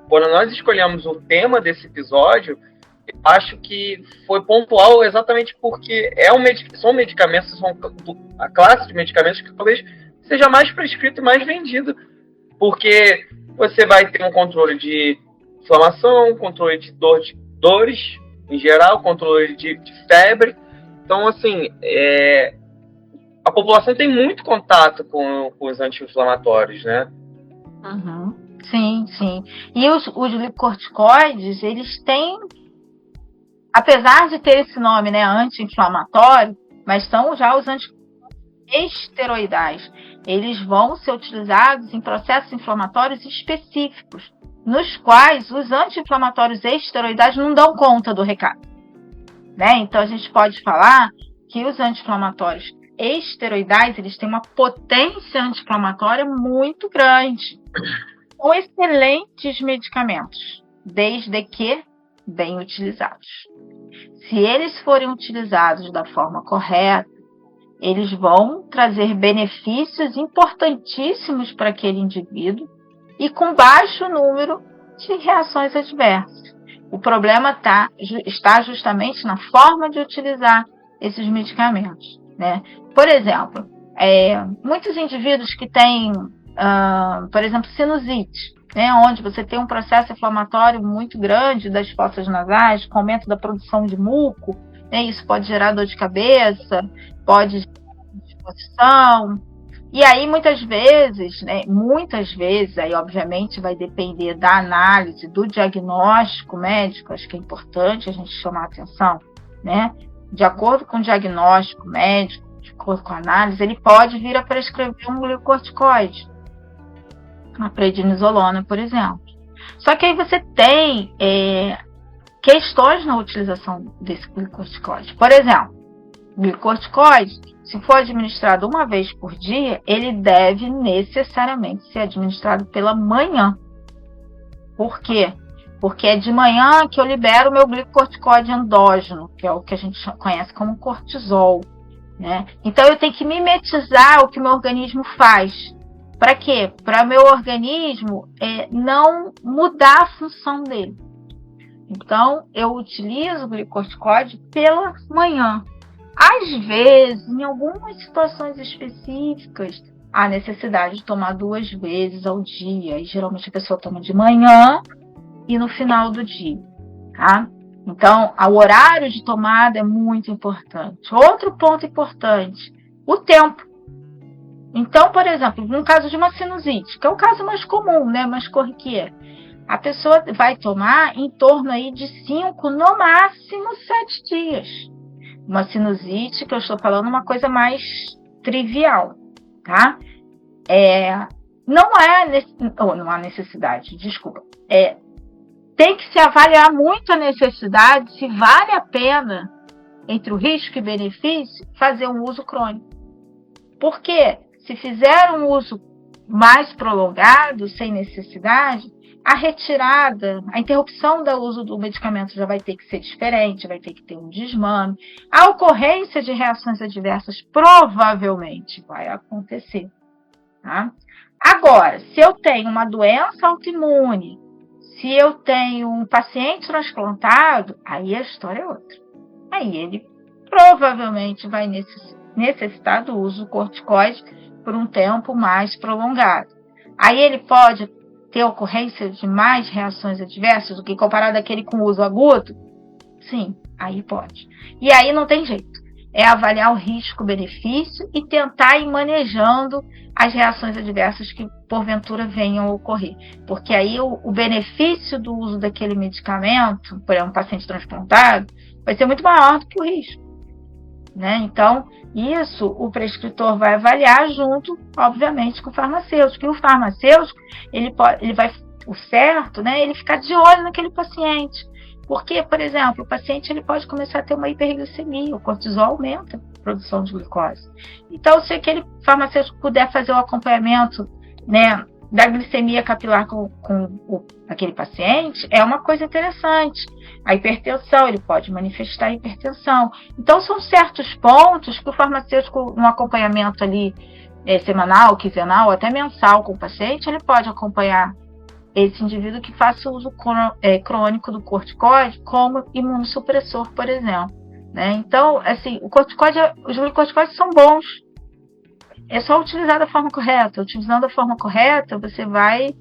quando nós escolhemos o tema desse episódio, acho que foi pontual exatamente porque são medicamentos, são a classe de medicamentos que talvez seja mais prescrito e mais vendido. Porque você vai ter um controle de inflamação, controle de dores em geral, controle de febre. Então, assim, a população tem muito contato com os anti-inflamatórios, né? Uhum. Sim, sim. E os glicocorticoides, eles têm, apesar de ter esse nome, né, anti-inflamatório, mas são já os esteroidais. Eles vão ser utilizados em processos inflamatórios específicos, nos quais os anti-inflamatórios esteroidais não dão conta do recado. Né? Então, a gente pode falar que os anti-inflamatórios esteroidais eles têm uma potência anti-inflamatória muito grande. São excelentes medicamentos, desde que bem utilizados. Se eles forem utilizados da forma correta, eles vão trazer benefícios importantíssimos para aquele indivíduo e com baixo número de reações adversas. O problema está justamente na forma de utilizar esses medicamentos. Né? Por exemplo, muitos indivíduos que têm, por exemplo, sinusite, né, onde você tem um processo inflamatório muito grande das fossas nasais, com aumento da produção de muco, né, isso pode gerar dor de cabeça, pode gerar disposição. E aí, muitas vezes, aí obviamente vai depender da análise, do diagnóstico médico, acho que é importante a gente chamar a atenção, né? De acordo com o diagnóstico médico, de acordo com a análise, ele pode vir a prescrever um glicocorticoide, a prednisolona, por exemplo. Só que aí você tem questões na utilização desse glicocorticoide. Por exemplo, o glicocorticoide, se for administrado uma vez por dia, ele deve necessariamente ser administrado pela manhã. Por quê? Porque é de manhã que eu libero o meu glicocorticoide endógeno, que é o que a gente conhece como cortisol. Né? Então, eu tenho que mimetizar o que o meu organismo faz. Para quê? Para o meu organismo não mudar a função dele. Então, eu utilizo o glicocorticoide pela manhã. Às vezes, em algumas situações específicas, há necessidade de tomar 2 vezes ao dia. E geralmente a pessoa toma de manhã e no final do dia. Tá? Então, o horário de tomada é muito importante. Outro ponto importante, o tempo. Então, por exemplo, no caso de uma sinusite, que é o caso mais comum, né, mais corriqueiro, a pessoa vai tomar em torno aí de 5, no máximo 7 dias. Uma sinusite, que eu estou falando uma coisa mais trivial, tá? Não há necessidade, desculpa. Tem que se avaliar muito a necessidade, se vale a pena, entre o risco e benefício, fazer um uso crônico. Porque se fizer um uso mais prolongado, sem necessidade, a retirada, a interrupção do uso do medicamento já vai ter que ser diferente, vai ter que ter um desmame. A ocorrência de reações adversas provavelmente vai acontecer. Tá? Agora, se eu tenho uma doença autoimune, se eu tenho um paciente transplantado, aí a história é outra. Aí ele provavelmente vai necessitar do uso do corticoide por um tempo mais prolongado. Aí ele pode ter ocorrência de mais reações adversas do que comparado àquele com uso agudo? Sim, aí pode. E aí não tem jeito. É avaliar o risco-benefício e tentar ir manejando as reações adversas que porventura venham a ocorrer. Porque aí o benefício do uso daquele medicamento, por exemplo, um paciente transplantado, vai ser muito maior do que o risco. Né? Então, isso o prescritor vai avaliar junto, obviamente, com o farmacêutico. E o farmacêutico, ele vai, o certo, né, ele ficar de olho naquele paciente. Porque, por exemplo, o paciente ele pode começar a ter uma hiperglicemia, o cortisol aumenta a produção de glicose. Então, se aquele farmacêutico puder fazer o acompanhamento, né, da glicemia capilar com aquele paciente, é uma coisa interessante. A hipertensão, ele pode manifestar hipertensão. Então, são certos pontos que o farmacêutico, no acompanhamento ali semanal, quinzenal, até mensal com o paciente, ele pode acompanhar esse indivíduo que faça uso crônico do corticoide como imunossupressor, por exemplo. Né? Então, assim, os glicocorticoides são bons. É só utilizar da forma correta. Utilizando da forma correta, você vai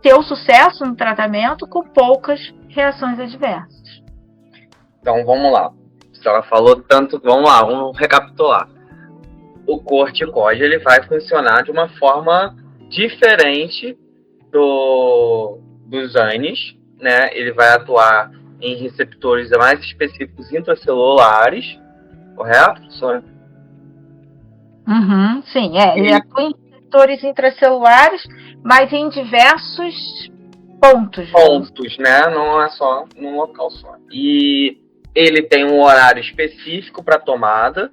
ter o sucesso no tratamento com poucas reações adversas. Então, vamos lá. Se ela falou tanto, vamos recapitular. O corticoide ele vai funcionar de uma forma diferente dos ANES, né? Ele vai atuar em receptores mais específicos intracelulares, correto, professora? Sim, ele atua em receptores intracelulares, mas em diversos pontos. Pontos, né? Não é só num local só. E ele tem um horário específico para tomada.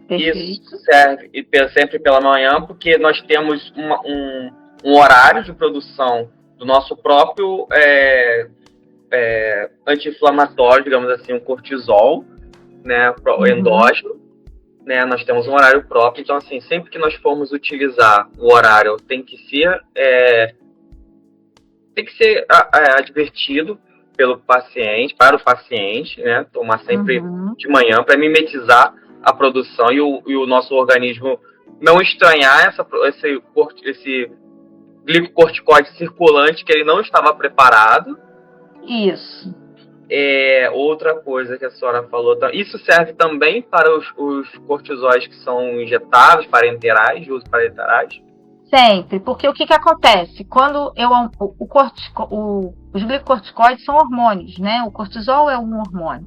Perfeito. Isso serve sempre pela manhã, porque nós temos um horário de produção do nosso próprio anti-inflamatório, digamos assim, o cortisol, né, o endógeno, né, nós temos um horário próprio, então assim, sempre que nós formos utilizar o horário tem que ser advertido para o paciente, né, tomar sempre de manhã para mimetizar a produção e o nosso organismo não estranhar esse glicocorticoide circulante que ele não estava preparado. Isso. Outra coisa que a senhora falou, isso serve também para os cortisóides que são injetáveis, parenterais, de uso parenterais? Sempre, porque o que acontece? Quando os glicocorticoides são hormônios, né? O cortisol é um hormônio.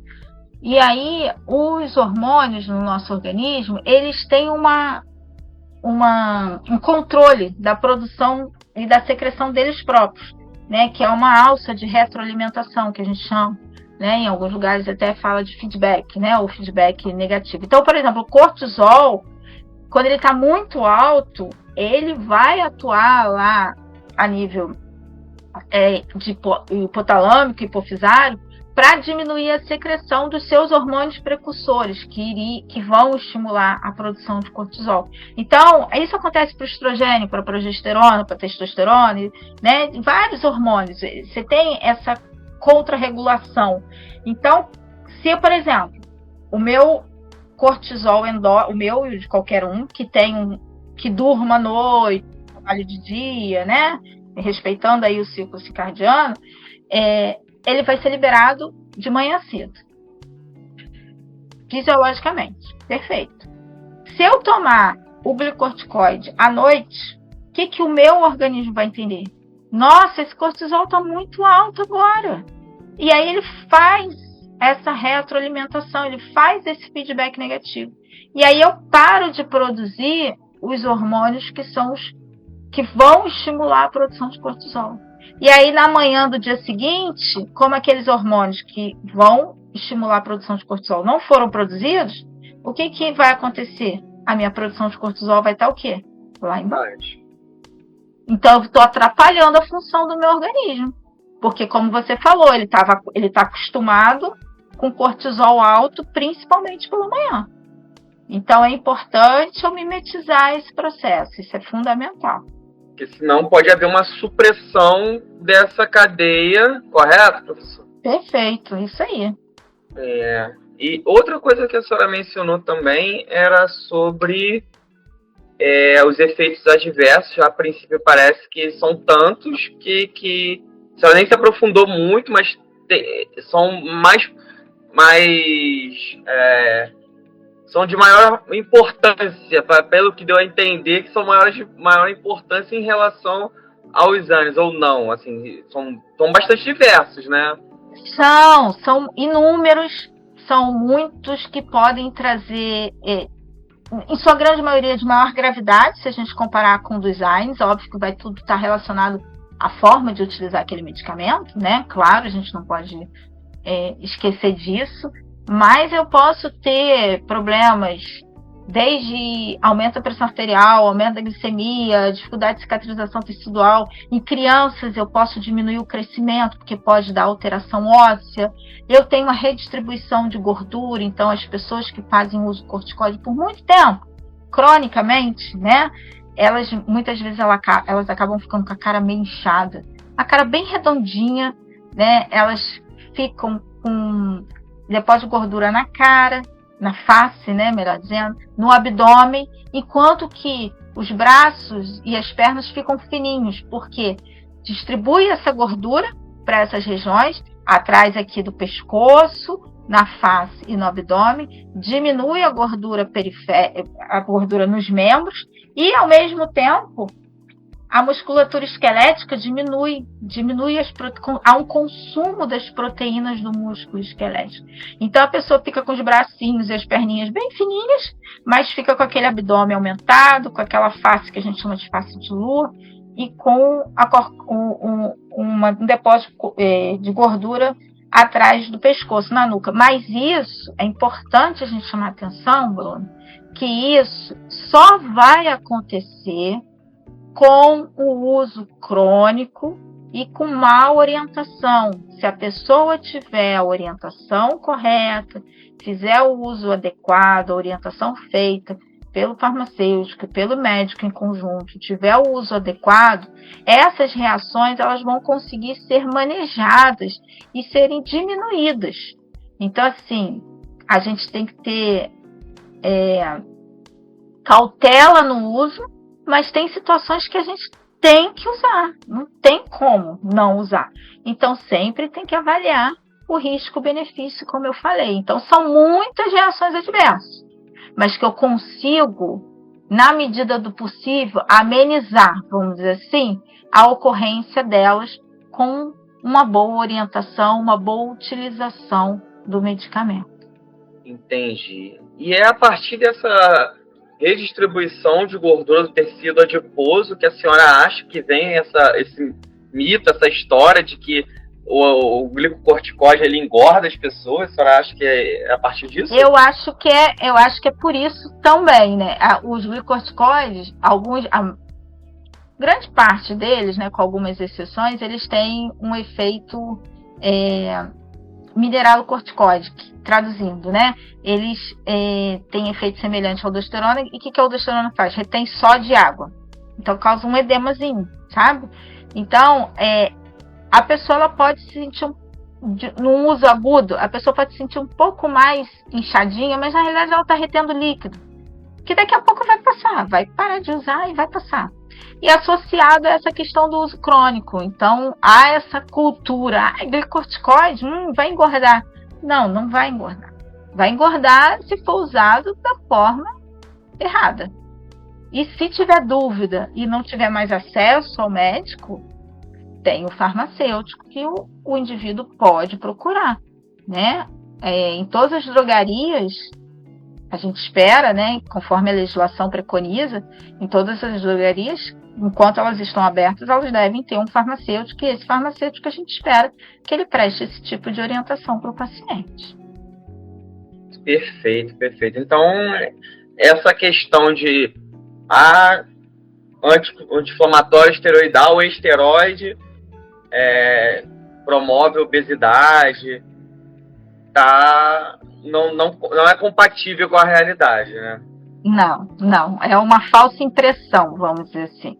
E aí, os hormônios no nosso organismo, eles têm um controle da produção e da secreção deles próprios, né? Que é uma alça de retroalimentação, que a gente chama, né? Em alguns lugares até fala de feedback, né? Ou feedback negativo. Então, por exemplo, o cortisol, quando ele está muito alto, ele vai atuar lá a nível de hipotalâmico, hipofisário, para diminuir a secreção dos seus hormônios precursores, que vão estimular a produção de cortisol. Então, isso acontece para o estrogênio, para a progesterona, para a testosterona, né? Vários hormônios. Você tem essa contrarregulação. Então, se, por exemplo, o meu cortisol o meu e de qualquer um, que durma à noite, trabalha de dia, né? Respeitando aí o ciclo circadiano, ele vai ser liberado de manhã cedo. Fisiologicamente. Perfeito. Se eu tomar o glicorticoide à noite, o que o meu organismo vai entender? Nossa, esse cortisol está muito alto agora. E aí ele faz essa retroalimentação, ele faz esse feedback negativo. E aí eu paro de produzir os hormônios que são os que vão estimular a produção de cortisol. E aí na manhã do dia seguinte, como aqueles hormônios que vão estimular a produção de cortisol não foram produzidos, o que vai acontecer? A minha produção de cortisol vai estar o quê? Lá embaixo. Então eu estou atrapalhando a função do meu organismo. Porque, como você falou, ele está acostumado com cortisol alto, principalmente pela manhã. Então, é importante eu mimetizar esse processo. Isso é fundamental. Porque senão pode haver uma supressão dessa cadeia, correto, professor? Perfeito, isso aí. E outra coisa que a senhora mencionou também era sobre os efeitos adversos. A princípio parece que são tantos que a senhora nem se aprofundou muito, mas são são de maior importância, pelo que deu a entender, que são de maior importância em relação aos exames, ou não, assim, são bastante diversos, né? São inúmeros, são muitos que podem trazer, em sua grande maioria, de maior gravidade, se a gente comparar com dos Zines. Óbvio que vai tudo estar relacionado à forma de utilizar aquele medicamento, né? Claro, a gente não pode esquecer disso. Mas eu posso ter problemas desde aumento da pressão arterial, aumento da glicemia, dificuldade de cicatrização tecidual. Em crianças eu posso diminuir o crescimento, porque pode dar alteração óssea. Eu tenho uma redistribuição de gordura, então as pessoas que fazem uso de corticoide por muito tempo, cronicamente, né? Elas muitas vezes elas acabam ficando com a cara meio inchada, a cara bem redondinha, né? Elas ficam com depósito de gordura na cara, na face, né, melhor dizendo, no abdômen, enquanto que os braços e as pernas ficam fininhos, porque distribui essa gordura para essas regiões, atrás aqui do pescoço, na face e no abdômen, diminui a gordura periférica, a gordura nos membros, e ao mesmo tempo a musculatura esquelética diminui há um consumo das proteínas do músculo esquelético. Então a pessoa fica com os bracinhos e as perninhas bem fininhas, mas fica com aquele abdômen aumentado, com aquela face que a gente chama de face de lua, e com um depósito de gordura atrás do pescoço, na nuca. Mas isso, é importante a gente chamar a atenção, Bruno, que isso só vai acontecer com o uso crônico e com má orientação. Se a pessoa tiver a orientação correta, fizer o uso adequado, a orientação feita pelo farmacêutico, pelo médico em conjunto, tiver o uso adequado, essas reações elas vão conseguir ser manejadas e serem diminuídas. Então, assim, a gente tem que ter cautela no uso, mas tem situações que a gente tem que usar, não tem como não usar. Então, sempre tem que avaliar o risco-benefício, como eu falei. Então, são muitas reações adversas, mas que eu consigo, na medida do possível, amenizar, vamos dizer assim, a ocorrência delas com uma boa orientação, uma boa utilização do medicamento. Entendi. E é a partir dessa redistribuição de gordura do tecido adiposo que a senhora acha que vem esse mito, essa história de que o glicocorticoide ele engorda as pessoas? A senhora acha que é a partir disso? Eu acho que é por isso também, né? Os glicocorticoides, grande parte deles, né, com algumas exceções, eles têm um efeito mineralocorticoide, traduzindo, né? Eles têm efeito semelhante à aldosterona. E o que a aldosterona faz? Retém só de água. Então causa um edemazinho, sabe? Então, a pessoa ela pode se sentir, num uso agudo, a pessoa pode se sentir um pouco mais inchadinha, mas na realidade ela está retendo líquido, que daqui a pouco vai passar, vai parar de usar e vai passar. E associado a essa questão do uso crônico, então há essa cultura, glicocorticoide, vai engordar. Não vai engordar. Vai engordar se for usado da forma errada. E se tiver dúvida e não tiver mais acesso ao médico, tem o farmacêutico que o indivíduo pode procurar, né? Em todas as drogarias, a gente espera, né, conforme a legislação preconiza, em todas as drogarias, enquanto elas estão abertas, elas devem ter um farmacêutico, e esse farmacêutico a gente espera que ele preste esse tipo de orientação para o paciente. Perfeito, perfeito. Então, essa questão de anti-inflamatório esteroidal ou esteroide promove obesidade, não é compatível com a realidade, né? Não. É uma falsa impressão, vamos dizer assim.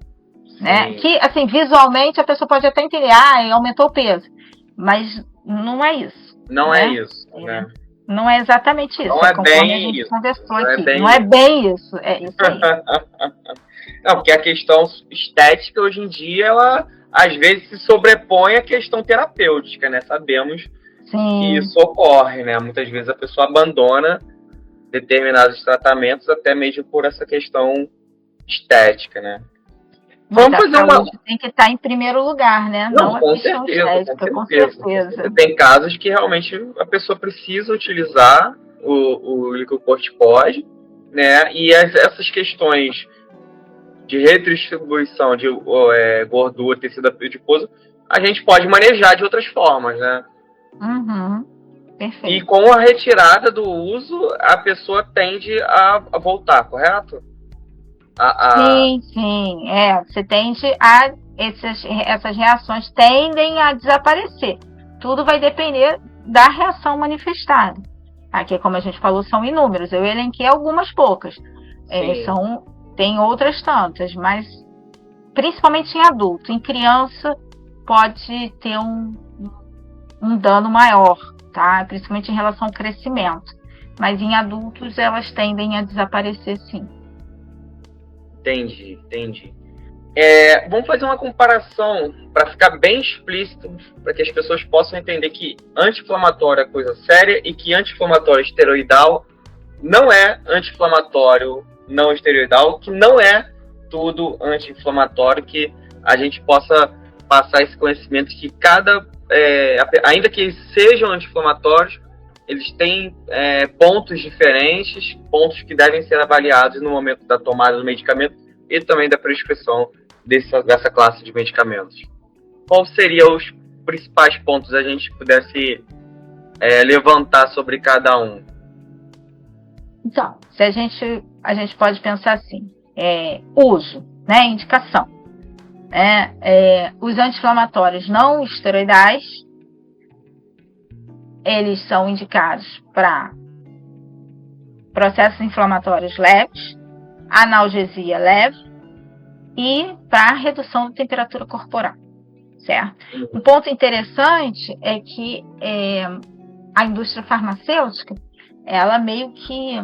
Né? Que, assim, visualmente a pessoa pode até entender, aumentou o peso. Mas não é isso. Não é isso, né? Não é exatamente isso. Não é bem isso. Não é bem isso. É isso aí. Não, porque a questão estética hoje em dia, ela às vezes se sobrepõe à questão terapêutica, né? Sabemos que isso ocorre, né? Muitas vezes a pessoa abandona determinados tratamentos até mesmo por essa questão estética, né? Vamos fazer tem que estar em primeiro lugar, né? Não, com certeza. Tem casos que realmente a pessoa precisa utilizar o glicocorticoide, né? E essas questões de redistribuição de gordura, tecido adiposo, a gente pode manejar de outras formas, né? Perfeito. E com a retirada do uso, a pessoa tende a voltar, correto? Sim. Você tende a... Essas reações tendem a desaparecer. Tudo vai depender da reação manifestada. Aqui, como a gente falou, são inúmeros. Eu elenquei algumas poucas. Tem outras tantas, mas principalmente em adulto. Em criança, pode ter um dano maior, tá? Principalmente em relação ao crescimento. Mas em adultos, elas tendem a desaparecer, sim. Entendi. Vamos fazer uma comparação para ficar bem explícito, para que as pessoas possam entender que anti-inflamatório é coisa séria e que anti-inflamatório esteroidal não é anti-inflamatório não esteroidal, que não é tudo anti-inflamatório, que a gente possa passar esse conhecimento que ainda que sejam anti-inflamatórios, eles têm pontos diferentes, pontos que devem ser avaliados no momento da tomada do medicamento e também da prescrição dessa classe de medicamentos. Quais seriam os principais pontos a gente pudesse levantar sobre cada um? Então, se a gente pode pensar assim, uso, né, indicação. Os anti-inflamatórios não esteroidais, eles são indicados para processos inflamatórios leves, analgesia leve e para redução da temperatura corporal, certo? Um ponto interessante é que a indústria farmacêutica, ela meio que,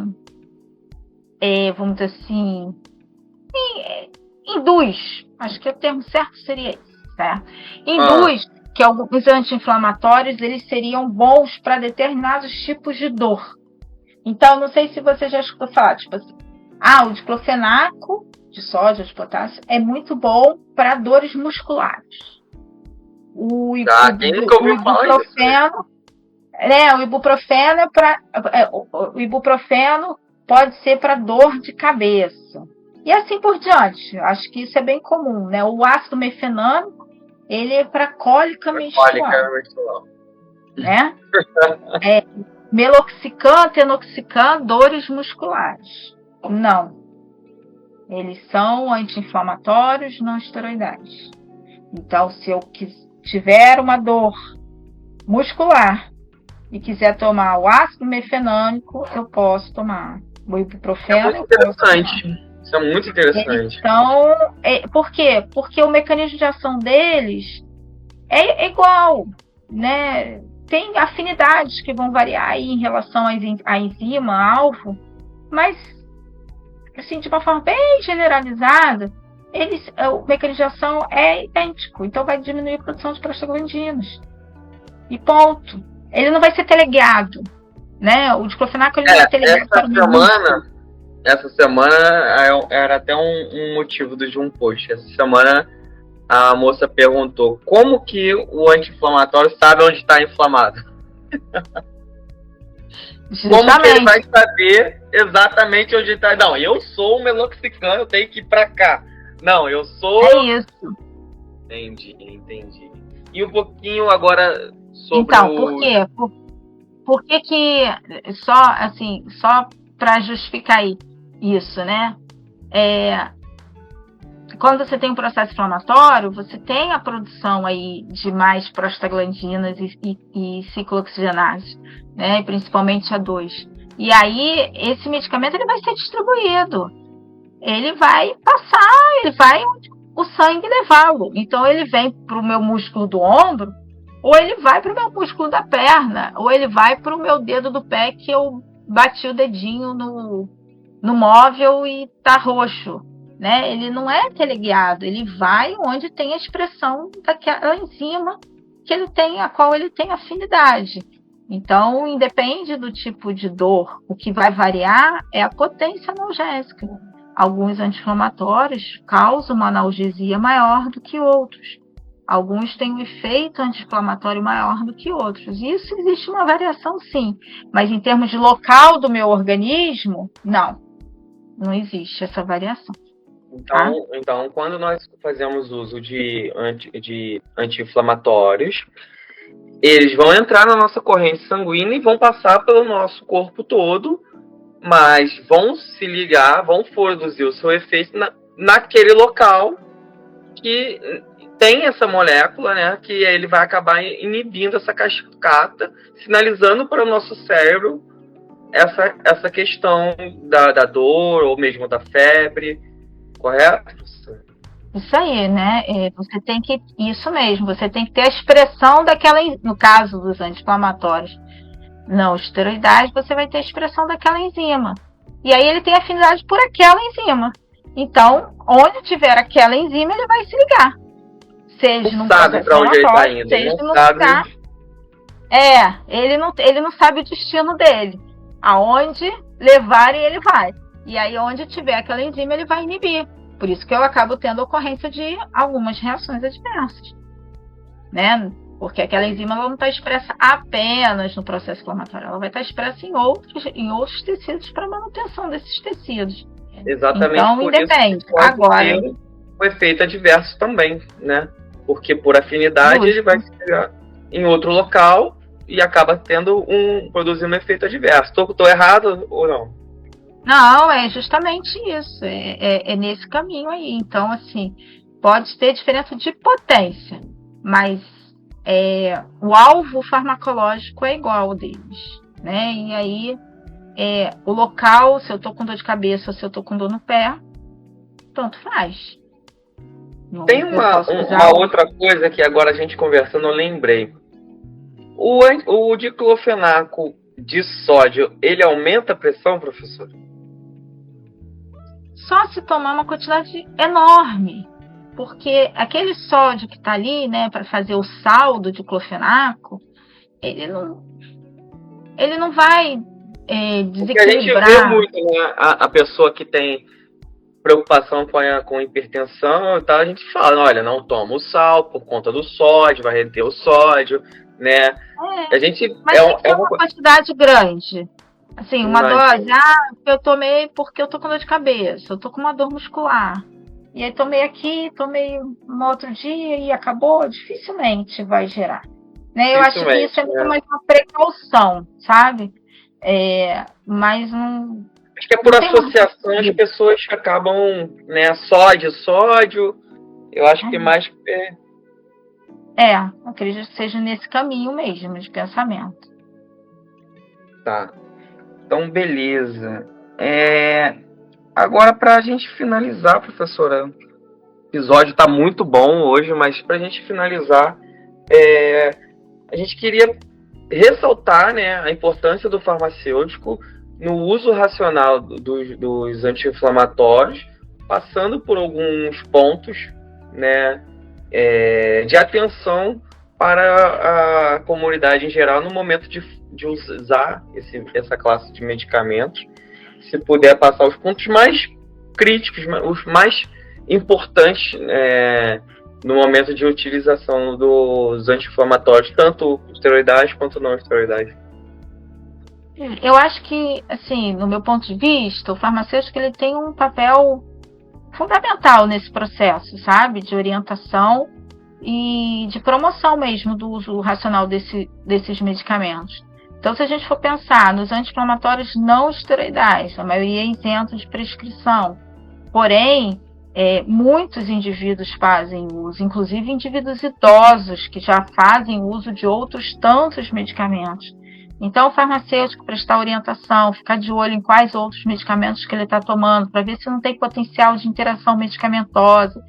vamos dizer assim, induz, acho que o termo certo seria esse, certo? Induz que alguns anti-inflamatórios, eles seriam bons para determinados tipos de dor. Então, não sei se você já escutou falar, tipo assim, o diclofenaco de sódio, de potássio, é muito bom para dores musculares. O ibuprofeno pode ser para dor de cabeça. E assim por diante. Acho que isso é bem comum, né? O ácido mefenâmico, ele é para cólica menstrual. Né? Meloxicam, tenoxicam, dores musculares. Não. Eles são anti-inflamatórios não esteroidais. Então, se eu tiver uma dor muscular e quiser tomar o ácido mefenâmico, eu posso tomar o ibuprofeno. Isso é muito interessante. Então, por quê? Porque o mecanismo de ação deles é igual, né? Tem afinidades que vão variar aí em relação à enzima, alvo, mas, assim, de uma forma bem generalizada, o mecanismo de ação é idêntico. Então, vai diminuir a produção de prostaglandinas. E ponto. Ele não vai ser teleguiado, né? O diclofenaco ele não vai ser teleguiado para o essa semana era até um motivo de um post. Essa semana a moça perguntou como que o anti-inflamatório sabe onde está inflamado. Como que ele vai saber exatamente onde está? Não, eu sou o meloxicam, eu tenho que ir para cá. Não, eu sou... É isso. Entendi. E um pouquinho agora sobre então, por quê? Por que só para justificar isso, né? Quando você tem um processo inflamatório, você tem a produção aí de mais prostaglandinas e ciclooxigenase, né? Principalmente a 2. E aí, esse medicamento ele vai ser distribuído. Ele vai passar, ele vai onde o sangue levá-lo. Então, ele vem para o meu músculo do ombro, ou ele vai para o meu músculo da perna, ou ele vai para o meu dedo do pé que eu bati o dedinho no móvel e tá roxo, né? Ele não é teleguiado, ele vai onde tem a expressão daquela enzima a qual ele tem afinidade. Então, independe do tipo de dor, o que vai variar é a potência analgésica. Alguns anti-inflamatórios causam uma analgesia maior do que outros. Alguns têm um efeito anti-inflamatório maior do que outros. Isso existe uma variação, sim. Mas em termos de local do meu organismo, não existe essa variação. Então, quando nós fazemos uso de anti-inflamatórios, eles vão entrar na nossa corrente sanguínea e vão passar pelo nosso corpo todo, mas vão se ligar, vão produzir o seu efeito naquele local que tem essa molécula, né, que ele vai acabar inibindo essa cascata, sinalizando para o nosso cérebro essa questão da dor ou mesmo da febre, correto? Isso aí, né? Isso mesmo, você tem que ter a expressão daquela, no caso dos anti-inflamatórios não esteroidais, você vai ter a expressão daquela enzima. E aí ele tem afinidade por aquela enzima. Então, onde tiver aquela enzima, ele vai se ligar. Seja num processo inflamatório, seja num lugar. Ele não sabe o destino dele. Aonde levarem, ele vai. E aí, onde tiver aquela enzima, ele vai inibir. Por isso que eu acabo tendo ocorrência de algumas reações adversas, né? Porque aquela enzima ela não está expressa apenas no processo inflamatório, ela vai estar expressa em outros tecidos para manutenção desses tecidos. Exatamente. Então, independe. Agora, o efeito adverso também, né? Porque por afinidade ele vai se pegar em outro local e acaba produzindo um efeito adverso. Estou errado ou não? Não, é justamente isso. É nesse caminho aí. Então, assim, pode ter diferença de potência, mas o alvo farmacológico é igual ao deles, né? E aí, o local, se eu tô com dor de cabeça ou se eu tô com dor no pé, tanto faz. Tem uma outra coisa que agora a gente conversando eu lembrei. O diclofenaco de sódio, ele aumenta a pressão, professor? Só se tomar uma quantidade enorme. Porque aquele sódio que está ali, né, para fazer o sal do diclofenaco, ele não vai desequilibrar. Porque a gente vê muito, né, a pessoa que tem preocupação com hipertensão e tal, a gente fala, olha, não toma o sal por conta do sódio, vai reter o sódio, né? Mas tem que ter uma quantidade grande. Assim, uma dose, eu tomei porque eu tô com dor de cabeça, eu tô com uma dor muscular. E aí tomei aqui, tomei um outro dia e acabou, dificilmente vai gerar. Né? Eu acho que isso é muito mais uma precaução, sabe? Mas não... Acho que é por associação as pessoas acabam, né, sódio, eu acho que mais... acredito que seja nesse caminho mesmo de pensamento. Tá. Então, beleza. Agora, para a gente finalizar, professora, o episódio está muito bom hoje, mas para a gente finalizar, a gente queria ressaltar, né, a importância do farmacêutico no uso racional dos anti-inflamatórios, passando por alguns pontos, né, de atenção para a comunidade em geral no momento de usar essa classe de medicamentos. se puder passar os pontos mais críticos, os mais importantes no momento de utilização dos anti-inflamatórios, tanto esteroidais quanto não esteroidais. Eu acho que, assim, no meu ponto de vista, o farmacêutico ele tem um papel fundamental nesse processo, sabe? De orientação e de promoção mesmo do uso racional desses medicamentos. Então, se a gente for pensar nos anti-inflamatórios não esteroidais, a maioria é isento de prescrição. Porém, muitos indivíduos fazem uso, inclusive indivíduos idosos que já fazem uso de outros tantos medicamentos. Então, o farmacêutico prestar orientação, ficar de olho em quais outros medicamentos que ele está tomando, para ver se não tem potencial de interação medicamentosa,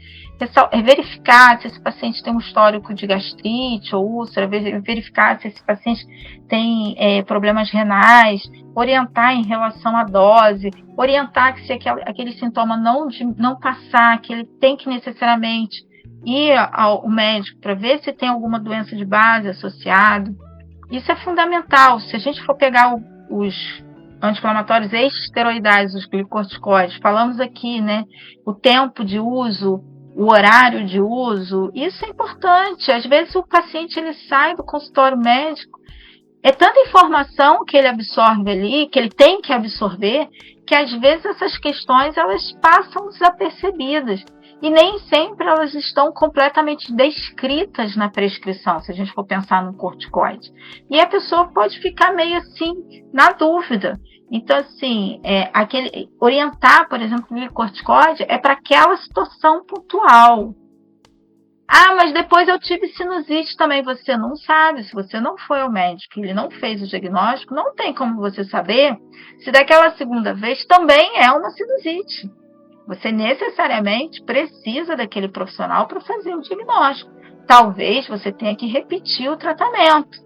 verificar se esse paciente tem um histórico de gastrite ou úlcera, verificar se esse paciente tem problemas renais, orientar em relação à dose, orientar que se aquele sintoma não passar, que ele tem que necessariamente ir ao médico para ver se tem alguma doença de base associada. Isso é fundamental. Se a gente for pegar os anti-inflamatórios esteroidais, os glicorticoides, falamos aqui, né, o tempo de uso, o horário de uso, isso é importante. Às vezes o paciente ele sai do consultório médico, é tanta informação que ele absorve ali, que ele tem que absorver, que às vezes essas questões elas passam desapercebidas. E nem sempre elas estão completamente descritas na prescrição, se a gente for pensar no corticoide. E a pessoa pode ficar meio assim, na dúvida. Então, assim, orientar, por exemplo, o corticoide é para aquela situação pontual. Ah, mas depois eu tive sinusite também. Você não sabe, se você não foi ao médico, ele não fez o diagnóstico, não tem como você saber se daquela segunda vez também é uma sinusite. Você necessariamente precisa daquele profissional para fazer o diagnóstico. Talvez você tenha que repetir o tratamento.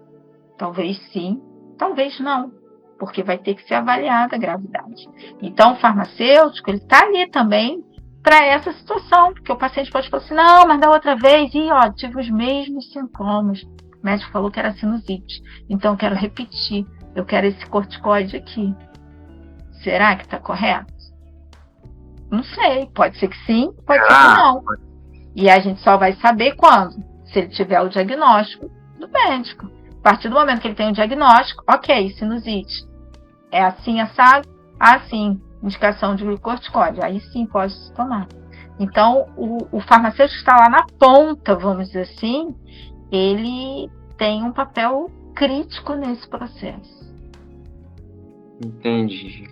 Talvez sim, talvez não, porque vai ter que ser avaliada a gravidade. Então, o farmacêutico ele está ali também para essa situação, porque o paciente pode falar assim, não, mas da outra vez, tive os mesmos sintomas. O médico falou que era sinusite, então eu quero repetir, eu quero esse corticoide aqui. Será que está correto? Não sei, pode ser que sim, pode ser que não. E a gente só vai saber quando? Se ele tiver o diagnóstico do médico. A partir do momento que ele tem o diagnóstico, ok, sinusite. É assim, assado? Ah, sim, indicação de glicorticoide. Aí sim pode se tomar. Então, o farmacêutico está lá na ponta, vamos dizer assim, ele tem um papel crítico nesse processo. Entendi.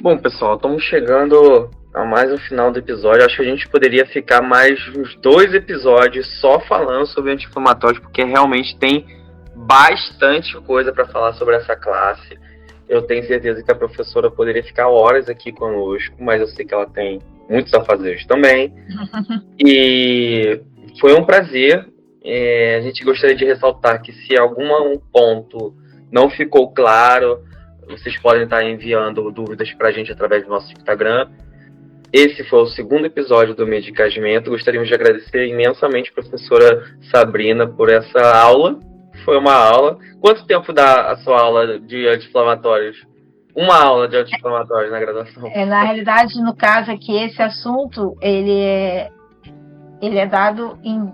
Bom, pessoal, estamos chegando a mais um final do episódio. Acho que a gente poderia ficar mais uns 2 episódios só falando sobre anti-inflamatórios, porque realmente tem bastante coisa para falar sobre essa classe. Eu tenho certeza que a professora poderia ficar horas aqui conosco, mas eu sei que ela tem muitos afazeres também. E foi um prazer. A gente gostaria de ressaltar que se algum ponto não ficou claro, vocês podem estar enviando dúvidas para a gente através do nosso Instagram. Esse foi o 2º episódio do Medicagimento. Gostaríamos de agradecer imensamente a professora Sabrina por essa aula. Foi uma aula. Quanto tempo dá a sua aula de anti-inflamatórios? Uma aula de anti-inflamatórios na graduação. Na realidade, no caso aqui, esse assunto, ele é dado em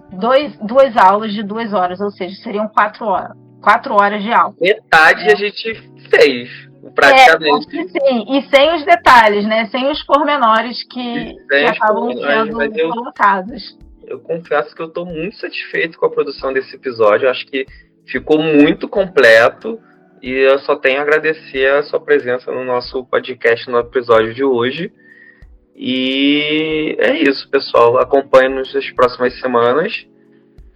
duas aulas de 2 horas, ou seja, seriam 4 horas. 4 horas de aula. Metade a gente fez. Praticamente. Sim, e sem os detalhes, né? Sem os pormenores que acabam sendo colocados. Eu confesso que eu estou muito satisfeito com a produção desse episódio. Eu acho que ficou muito completo e eu só tenho a agradecer a sua presença no nosso podcast, no episódio de hoje. E é isso, pessoal. Acompanhe-nos nas próximas semanas.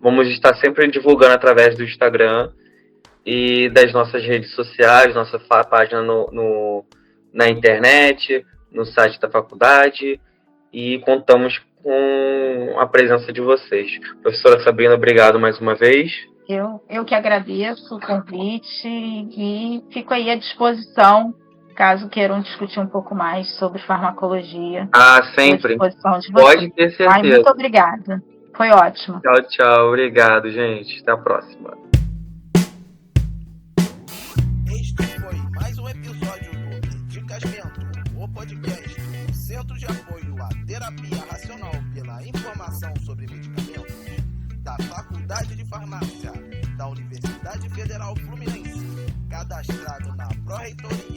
Vamos estar sempre divulgando através do Instagram e das nossas redes sociais, nossa página na internet, no site da faculdade, e contamos com a presença de vocês. Professora Sabrina, obrigado mais uma vez. Eu que agradeço o convite e fico aí à disposição, caso queiram discutir um pouco mais sobre farmacologia. Sempre. À disposição de vocês. Pode ter certeza. Muito obrigada. Foi ótimo. Tchau, tchau. Obrigado, gente. Até a próxima. Este foi mais um episódio do Medicamento. podcast, o Centro de Apoio à Terapia Racional pela Informação sobre Medicamentos, da Faculdade de Farmácia da Universidade Federal Fluminense, cadastrado na Pró-Reitoria